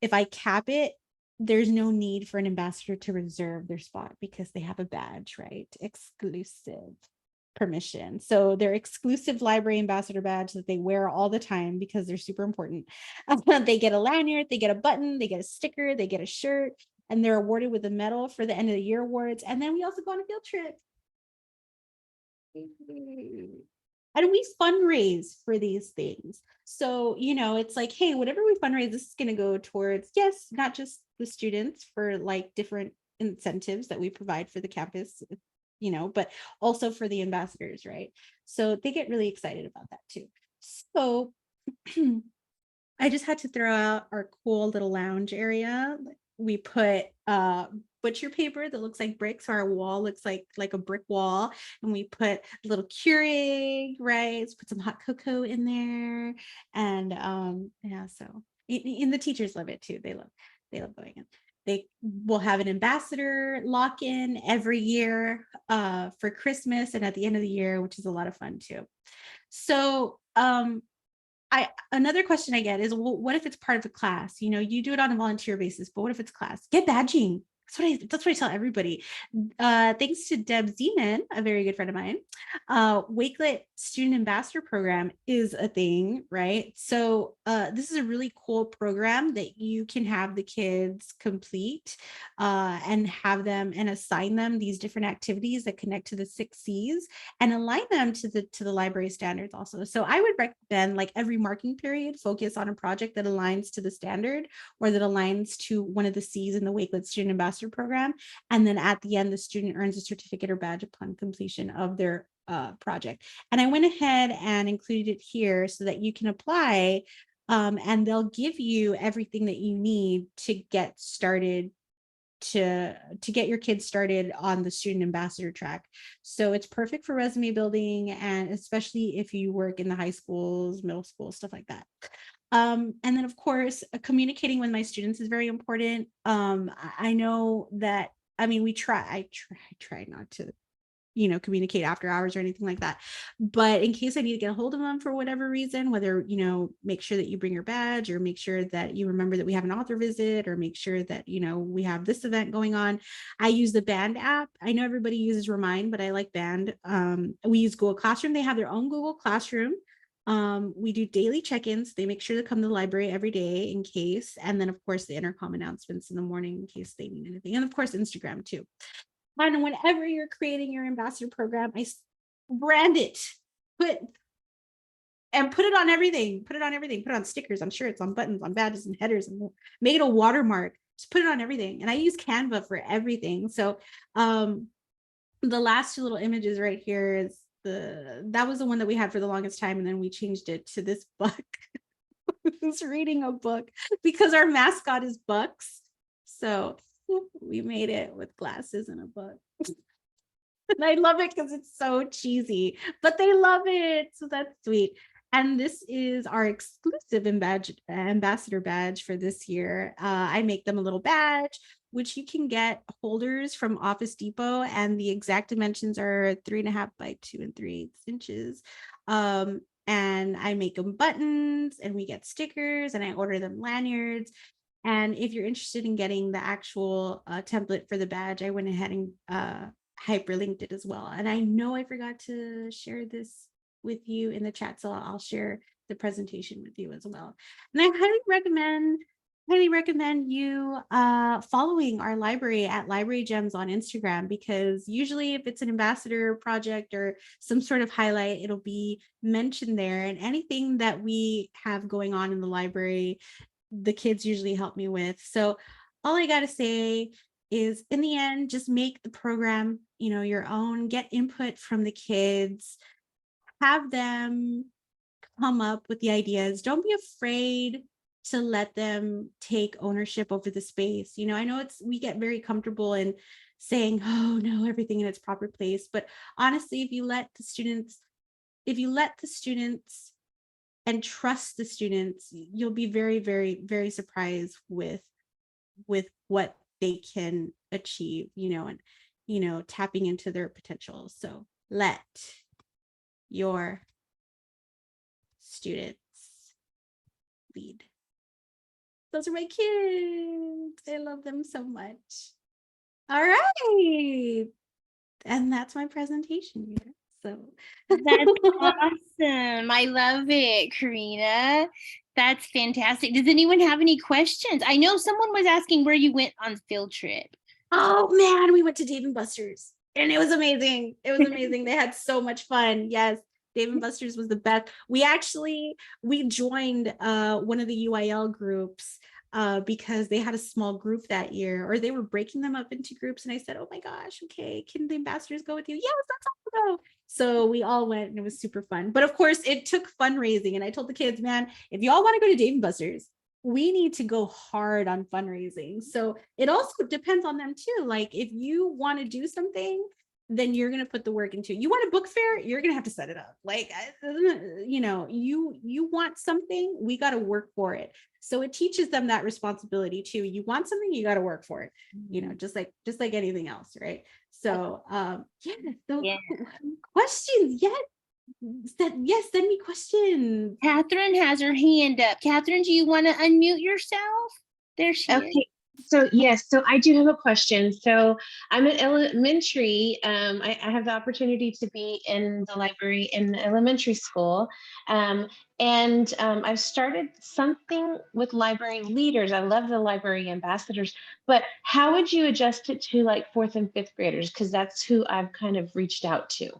S2: if I cap it, there's no need for an ambassador to reserve their spot because they have a badge, right? Exclusive permission. So their exclusive library ambassador badge that they wear all the time because they're super important. They get a lanyard, they get a button, they get a sticker, they get a shirt, and they're awarded with a medal for the end of the year awards. And then we also go on a field trip. And we fundraise for these things. So, it's like, hey, whatever we fundraise, this is going to go towards, yes, not just the students for like different incentives that we provide for the campus, but also for the ambassadors, right? So they get really excited about that too. So I just had to throw out our cool little lounge area. We put butcher paper that looks like bricks, so our wall looks like a brick wall, and we put a little Keurig, right? Let's put some hot cocoa in there, and yeah, so and the teachers love it too. They love going in. They will have an ambassador lock-in every year for Christmas and at the end of the year, which is a lot of fun too. So another question I get is, well, what if it's part of the class? You do it on a volunteer basis, but what if it's class? Get badging. That's what I tell everybody. Thanks to Deb Zeman, a very good friend of mine, Wakelet Student Ambassador Program is a thing, right? So this is a really cool program that you can have the kids complete and have them and assign them these different activities that connect to the 6 C's and align them to the library standards also. So I would recommend, like, every marking period, focus on a project that aligns to the standard or that aligns to one of the C's in the Wakelet Student Ambassador Program. And then at the end, the student earns a certificate or badge upon completion of their project. And I went ahead and included it here so that you can apply, and they'll give you everything that you need to get started, to get your kids started on the student ambassador track. So it's perfect for resume building, and especially if you work in the high schools, middle school, stuff like that. And then, of course, communicating with my students is very important. I know that, I try not to, communicate after hours or anything like that. But in case I need to get a hold of them for whatever reason, whether, make sure that you bring your badge, or make sure that you remember that we have an author visit, or make sure that, we have this event going on. I use the Band app. I know everybody uses Remind, but I like Band. We use Google Classroom. They have their own Google Classroom. We do daily check-ins. They make sure to come to the library every day in case. And then, of course, the intercom announcements in the morning in case they need anything. And of course, Instagram too. And whenever you're creating your ambassador program, I brand it, put it on everything, put it on stickers, on shirts, on buttons, on badges and headers, and make it a watermark. Just put it on everything. And I use Canva for everything. So the last 2 little images right here is that was the one that we had for the longest time. And then we changed it to this book. Who's reading a book because our mascot is Bucks. So we made it with glasses and a book. And I love it because it's so cheesy, but they love it. So that's sweet. And this is our exclusive ambassador badge for this year. I make them a little badge, which you can get holders from Office Depot, and the exact dimensions are 3.5 by 2 3/8 inches. And I make them buttons, and we get stickers, and I order them lanyards. And if you're interested in getting the actual template for the badge, I went ahead and hyperlinked it as well. And I know I forgot to share this with you in the chat, so I'll share the presentation with you as well. And I highly recommend you following our library at Library Gems on Instagram, because usually if it's an ambassador project or some sort of highlight, it'll be mentioned there. And anything that we have going on in the library, the kids usually help me with. So all I got to say is, in the end, just make the program, your own, get input from the kids, have them come up with the ideas. Don't be afraid to let them take ownership over the space. You know, I know we get very comfortable in saying, oh no, everything in its proper place. But honestly, if you let the students and trust the students, you'll be very, very, very surprised with what they can achieve, and tapping into their potential. So let your students lead. Those are my kids. I love them so much. All right. And that's my presentation. So
S1: that's awesome. I love it, Karina. That's fantastic. Does anyone have any questions? I know someone was asking where you went on field trip.
S2: Oh man, we went to Dave and Buster's and it was amazing. It was amazing. They had so much fun. Yes. Dave and Buster's was the best. We joined one of the UIL groups because they had a small group that year, or they were breaking them up into groups. And I said, oh my gosh, okay, can the ambassadors go with you? Yes, let's all go. So we all went and it was super fun. But of course, it took fundraising. And I told the kids, man, if y'all want to go to Dave and Buster's, we need to go hard on fundraising. So it also depends on them too. Like if you want to do something, then you're going to put the work into it. You want a book fair, you're going to have to set it up. Like, you want something, we got to work for it. So it teaches them that responsibility too. You want something, you got to work for it, just like anything else. Right. So, questions. Yes, send me questions.
S1: Catherine has her hand up. Catherine, do you want to unmute yourself? There she is.
S3: So yes, so I do have a question. So I'm in elementary. I have the opportunity to be in the library in elementary school. And I've started something with library leaders. I love the library ambassadors, but how would you adjust it to like 4th and 5th graders? Because that's who I've kind of reached out to.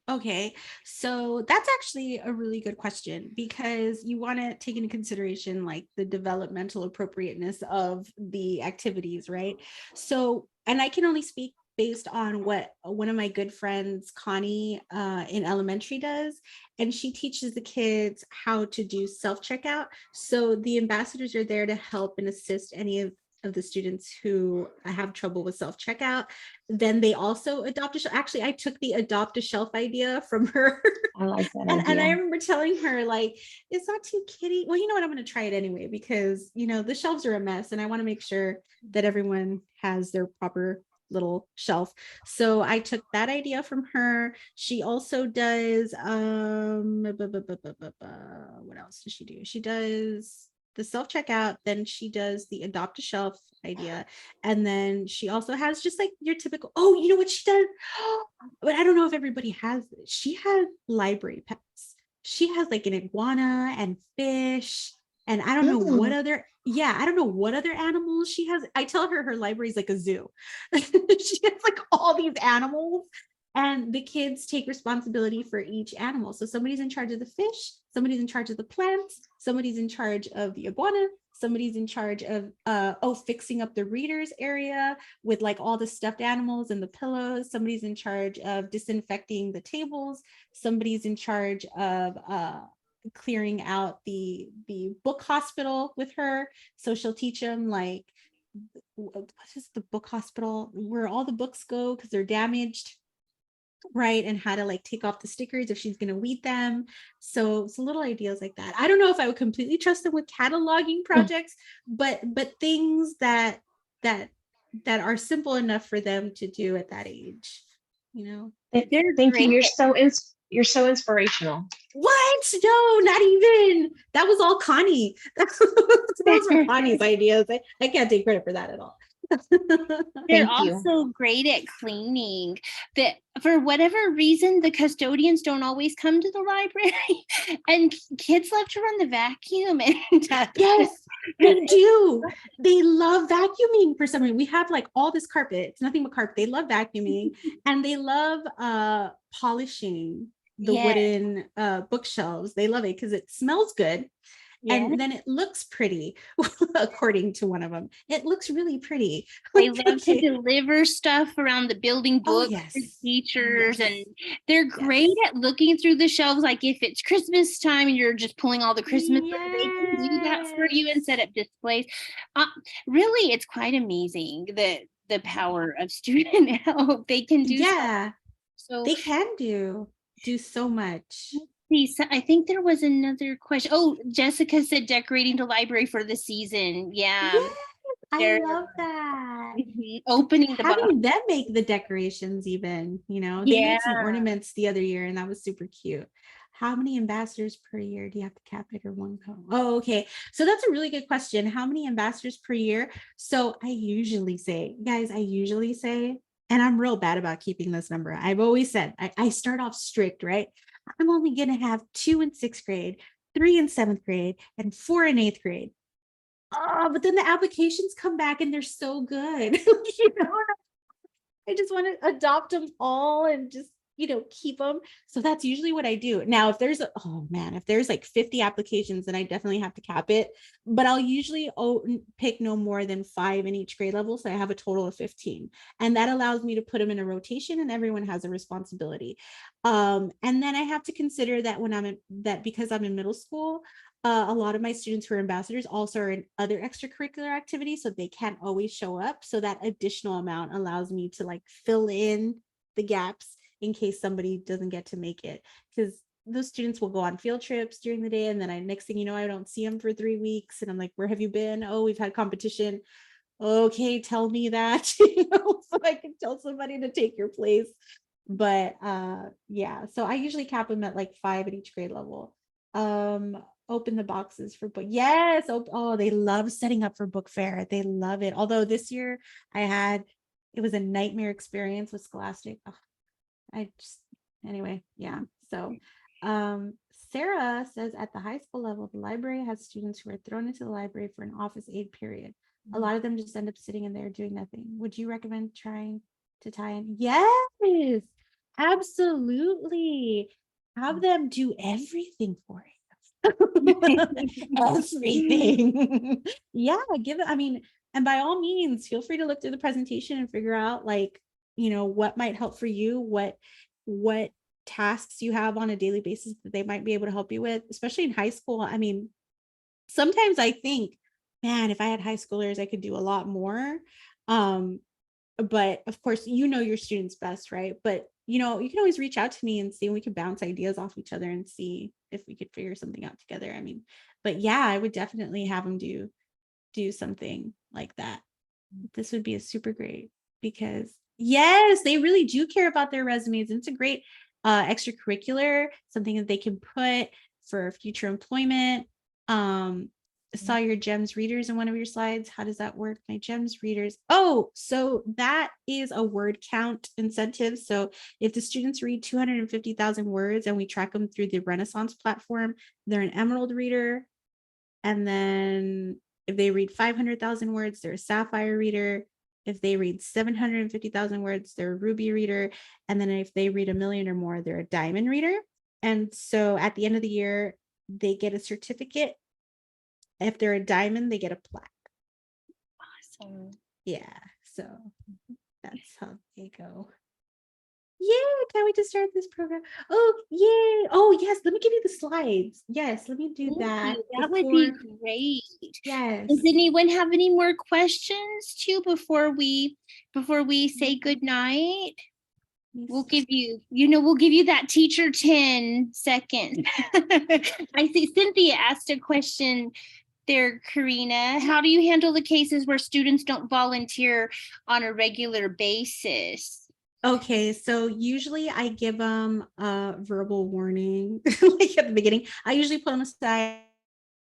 S2: Okay, so that's actually a really good question, because you want to take into consideration like the developmental appropriateness of the activities, right? So, and I can only speak based on what one of my good friends, Connie, in elementary does, and she teaches the kids how to do self-checkout. So the ambassadors are there to help and assist any of the students who have trouble with self-checkout. Then they also adopt a shelf. Actually, I took the adopt a shelf idea from her.
S3: I like that
S2: and,
S3: idea.
S2: and I remember telling her, like, it's not too kiddie. Well, you know what? I'm going to try it anyway, because, the shelves are a mess and I want to make sure that everyone has their proper little shelf. So I took that idea from her. She also does, what else does she do? She does the self-checkout, then she does the adopt a shelf idea, and then she also has just like your typical, oh, you know what she does, but I don't know if everybody has this. She has library pets. She has like an iguana and fish, and I don't know what other, I don't know what other animals she has. I tell her library is like a zoo. She has like all these animals, and the kids take responsibility for each animal. So somebody's in charge of the fish, somebody's in charge of the plants, somebody's in charge of the iguana, somebody's in charge of fixing up the readers area with like all the stuffed animals and the pillows, somebody's in charge of disinfecting the tables, somebody's in charge of clearing out the book hospital with her. So she'll teach them like, what is the book hospital, where all the books go because they're damaged, right? And how to like take off the stickers if she's going to weed them. So it's little ideas like that. I don't know if I would completely trust them with cataloging projects, but things that are simple enough for them to do at that age,
S3: Thank you. You're so inspirational.
S2: What? No, not even. That was all Connie. Those were Connie's ideas. I can't take credit for that at all.
S1: They're also great at cleaning. That for whatever reason, the custodians don't always come to the library, and kids love to run the vacuum. And
S2: yes, they do. They love vacuuming for some reason. We have like all this carpet. It's nothing but carpet. They love vacuuming, and they love polishing the wooden bookshelves. They love it because it smells good. And then it looks pretty, according to one of them. It looks really pretty.
S1: They love to deliver stuff around the building, books for teachers, and they're great at looking through the shelves. Like if it's Christmas time and you're just pulling all the Christmas, they can do that for you and set up displays. Really, it's quite amazing the power of student help. They can do
S2: so they can do so much.
S1: So I think there was another question. Oh, Jessica said decorating the library for the season.
S2: I love that.
S1: Opening the
S2: having them make the decorations, even, you know, they made some ornaments the other year and that was super cute. How many ambassadors per year do you have to cap it, or one cone? Oh, okay. So that's a really good question. How many ambassadors per year? So I usually say, guys, and I'm real bad about keeping this number. I've always said, I start off strict, right? I'm only going to have 2 in 6th grade, 3 in 7th grade, and 4 in 8th grade. Oh, but then the applications come back and they're so good. You know, I just want to adopt them all and just, you know, keep them. So that's usually what I do. Now, if there's if there's like 50 applications, then I definitely have to cap it. But I'll usually pick no more than 5 in each grade level. So I have a total of 15. And that allows me to put them in a rotation and everyone has a responsibility. And then I have to consider that because I'm in middle school, a lot of my students who are ambassadors also are in other extracurricular activities, so they can't always show up. So that additional amount allows me to like fill in the gaps in case somebody doesn't get to make it, because those students will go on field trips during the day and then next thing you know, I don't see them for 3 weeks and I'm like, where have you been? Oh, we've had competition. Okay, tell me that, you know, so I can tell somebody to take your place. But so I usually cap them at like 5 at each grade level. Open the boxes for book. Yes. Oh, they love setting up for book fair. They love it. Although this year it was a nightmare experience with Scholastic. Anyway, yeah. So Sarah says at the high school level, the library has students who are thrown into the library for an office aid period. A lot of them just end up sitting in there doing nothing. Would you recommend trying to tie in? Yes, absolutely. Have them do everything for you. Everything. Give it. I mean, and by all means, feel free to look through the presentation and figure out, like, you know, what might help for you, what tasks you have on a daily basis that they might be able to help you with, especially in high school. I mean, sometimes I think, man, if I had high schoolers, I could do a lot more. But of course, you know your students best, right? But you know, you can always reach out to me and see, and we can bounce ideas off each other and see if we could figure something out together. I mean, but yeah, I would definitely have them do something like that. This would be a super great, because yes, they really do care about their resumes. It's a great extracurricular, something that they can put for future employment. Saw your GEMS readers in one of your slides. How does that work? My GEMS readers. Oh, so that is a word count incentive. So if the students read 250,000 words and we track them through the Renaissance platform, they're an Emerald reader. And then if they read 500,000 words, they're a Sapphire reader. If they read 750,000 words, they're a Ruby reader. And then if they read 1 million or more, they're a Diamond reader. And so at the end of the year, they get a certificate. If they're a Diamond, they get a plaque.
S1: Awesome.
S2: Yeah, so that's how they go. Yeah, can't wait to start this program. Oh, yay. Oh, yes, let me give you the slides. Yes, let me do that.
S1: That would be great.
S2: Yes.
S1: Does anyone have any more questions too before we say good night? We'll give you, we'll give you that teacher 10 seconds. I see Cynthia asked a question there, Karina. How do you handle the cases where students don't volunteer on a regular basis?
S2: Okay, so usually I give them a verbal warning like at the beginning. I usually put them aside,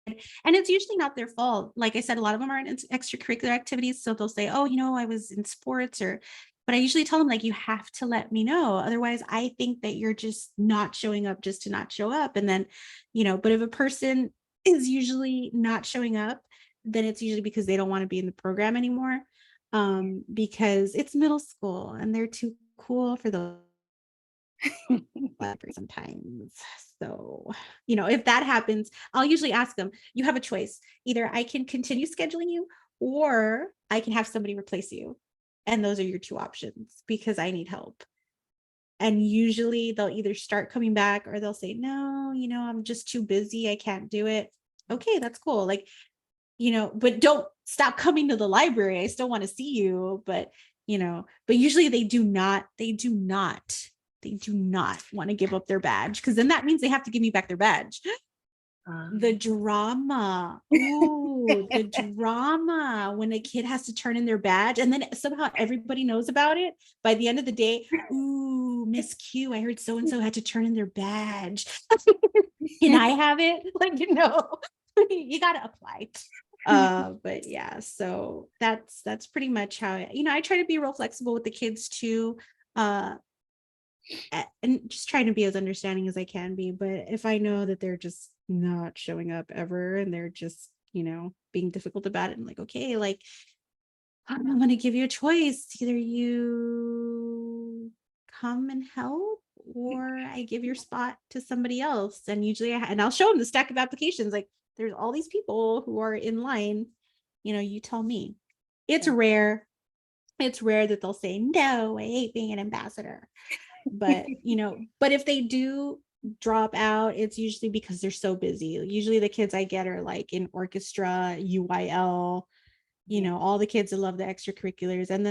S2: and it's usually not their fault. Like I said, a lot of them are in extracurricular activities, so they'll say, oh, I was in sports, but I usually tell them, like, you have to let me know. Otherwise, I think that you're just not showing up just to not show up. And then, but if a person is usually not showing up, then it's usually because they don't want to be in the program anymore, because it's middle school and they're too cool for those library sometimes. So, if that happens, I'll usually ask them, you have a choice. Either I can continue scheduling you or I can have somebody replace you. And those are your two options because I need help. And usually they'll either start coming back or they'll say, no, I'm just too busy. I can't do it. Okay, that's cool. Like, but don't stop coming to the library. I still want to see you, but usually they do not want to give up their badge because then that means they have to give me back their badge. The drama. Ooh, the drama when a kid has to turn in their badge and then somehow everybody knows about it. By the end of the day, ooh, Miss Q, I heard so-and-so had to turn in their badge. Can I have it? Like, you got to apply. But yeah, so that's pretty much how I try to be real flexible with the kids too. And just trying to be as understanding as I can be. But if I know that they're just not showing up ever and they're just, being difficult about it, I'm like, okay, like I'm going to give you a choice. Either you come and help or I give your spot to somebody else. And usually and I'll show them the stack of applications. Like there's all these people who are in line, you tell me. It's rare. It's rare that they'll say, no, I hate being an ambassador. But but if they do drop out, it's usually because they're so busy. Usually the kids I get are like in orchestra, UIL, all the kids that love the extracurriculars. And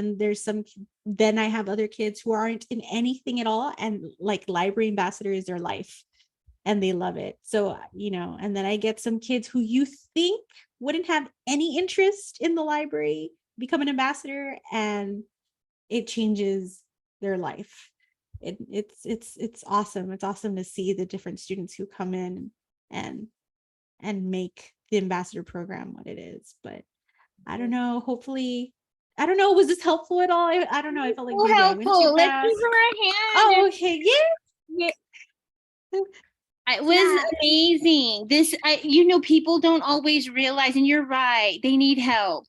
S2: then I have other kids who aren't in anything at all, and like library ambassador is their life and they love it. So and then I get some kids who you think wouldn't have any interest in the library become an ambassador, and it changes their life. It's awesome. It's awesome to see the different students who come in and make the ambassador program what it is. But I don't know, hopefully, I don't know, was this helpful at all? I don't know, I felt like maybe I went too
S1: Let's
S2: fast.
S1: give her a hand.
S2: Oh, okay, yeah.
S1: It was amazing. People don't always realize, and you're right, they need help.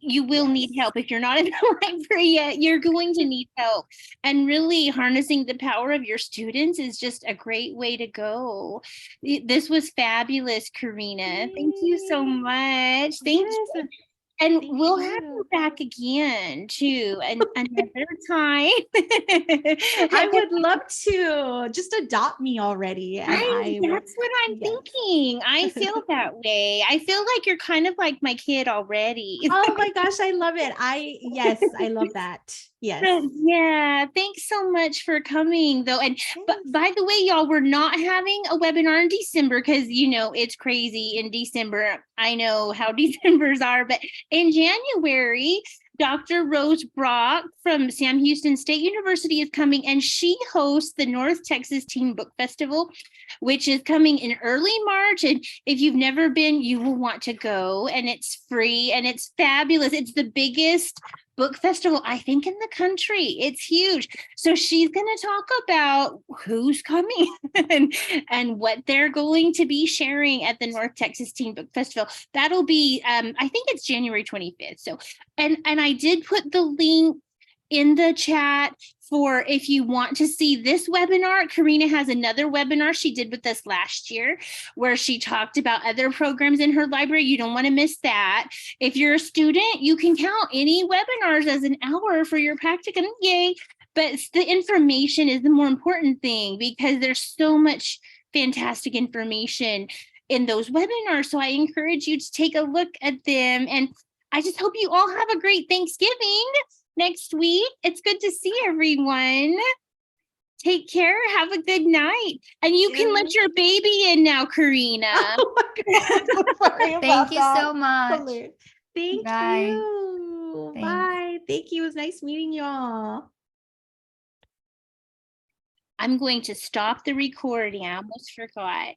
S1: You will need help. If you're not in the library yet, you're going to need help. And really harnessing the power of your students is just a great way to go. This was fabulous, Karina. Thank you so much. Thank you. And we'll have you back again too, and another time.
S2: I would love to just adopt me already. And
S1: that's what I'm thinking. I feel that way. I feel like you're kind of like my kid already.
S2: Oh my gosh, I love it. Yes, I love that. Yes.
S1: Yeah, thanks so much for coming though. And but by the way, y'all, we're not having a webinar in December because it's crazy in December. I know how Decembers are, but in January, Dr. Rose Brock from Sam Houston State University is coming, and she hosts the North Texas Teen Book Festival, which is coming in early March. And if you've never been, you will want to go, and it's free and it's fabulous. It's the biggest book festival, I think, in the country. It's huge. So she's going to talk about who's coming and what they're going to be sharing at the North Texas Teen Book Festival. That'll be, I think it's January 25th. So, and I did put the link in the chat for if you want to see this webinar. Karina has another webinar she did with us last year where she talked about other programs in her library. You don't want to miss that. If you're a student, you can count any webinars as an hour for your practicum. Yay. But the information is the more important thing because there's so much fantastic information in those webinars. So I encourage you to take a look at them. And I just hope you all have a great Thanksgiving next week. It's good to see everyone. Take care. Have a good night. And you can let your baby in now, Karina.
S4: Thank you so much.
S2: Thank you.
S4: Thanks.
S2: Bye. Thank you. It was nice meeting y'all.
S1: I'm going to stop the recording. I almost forgot.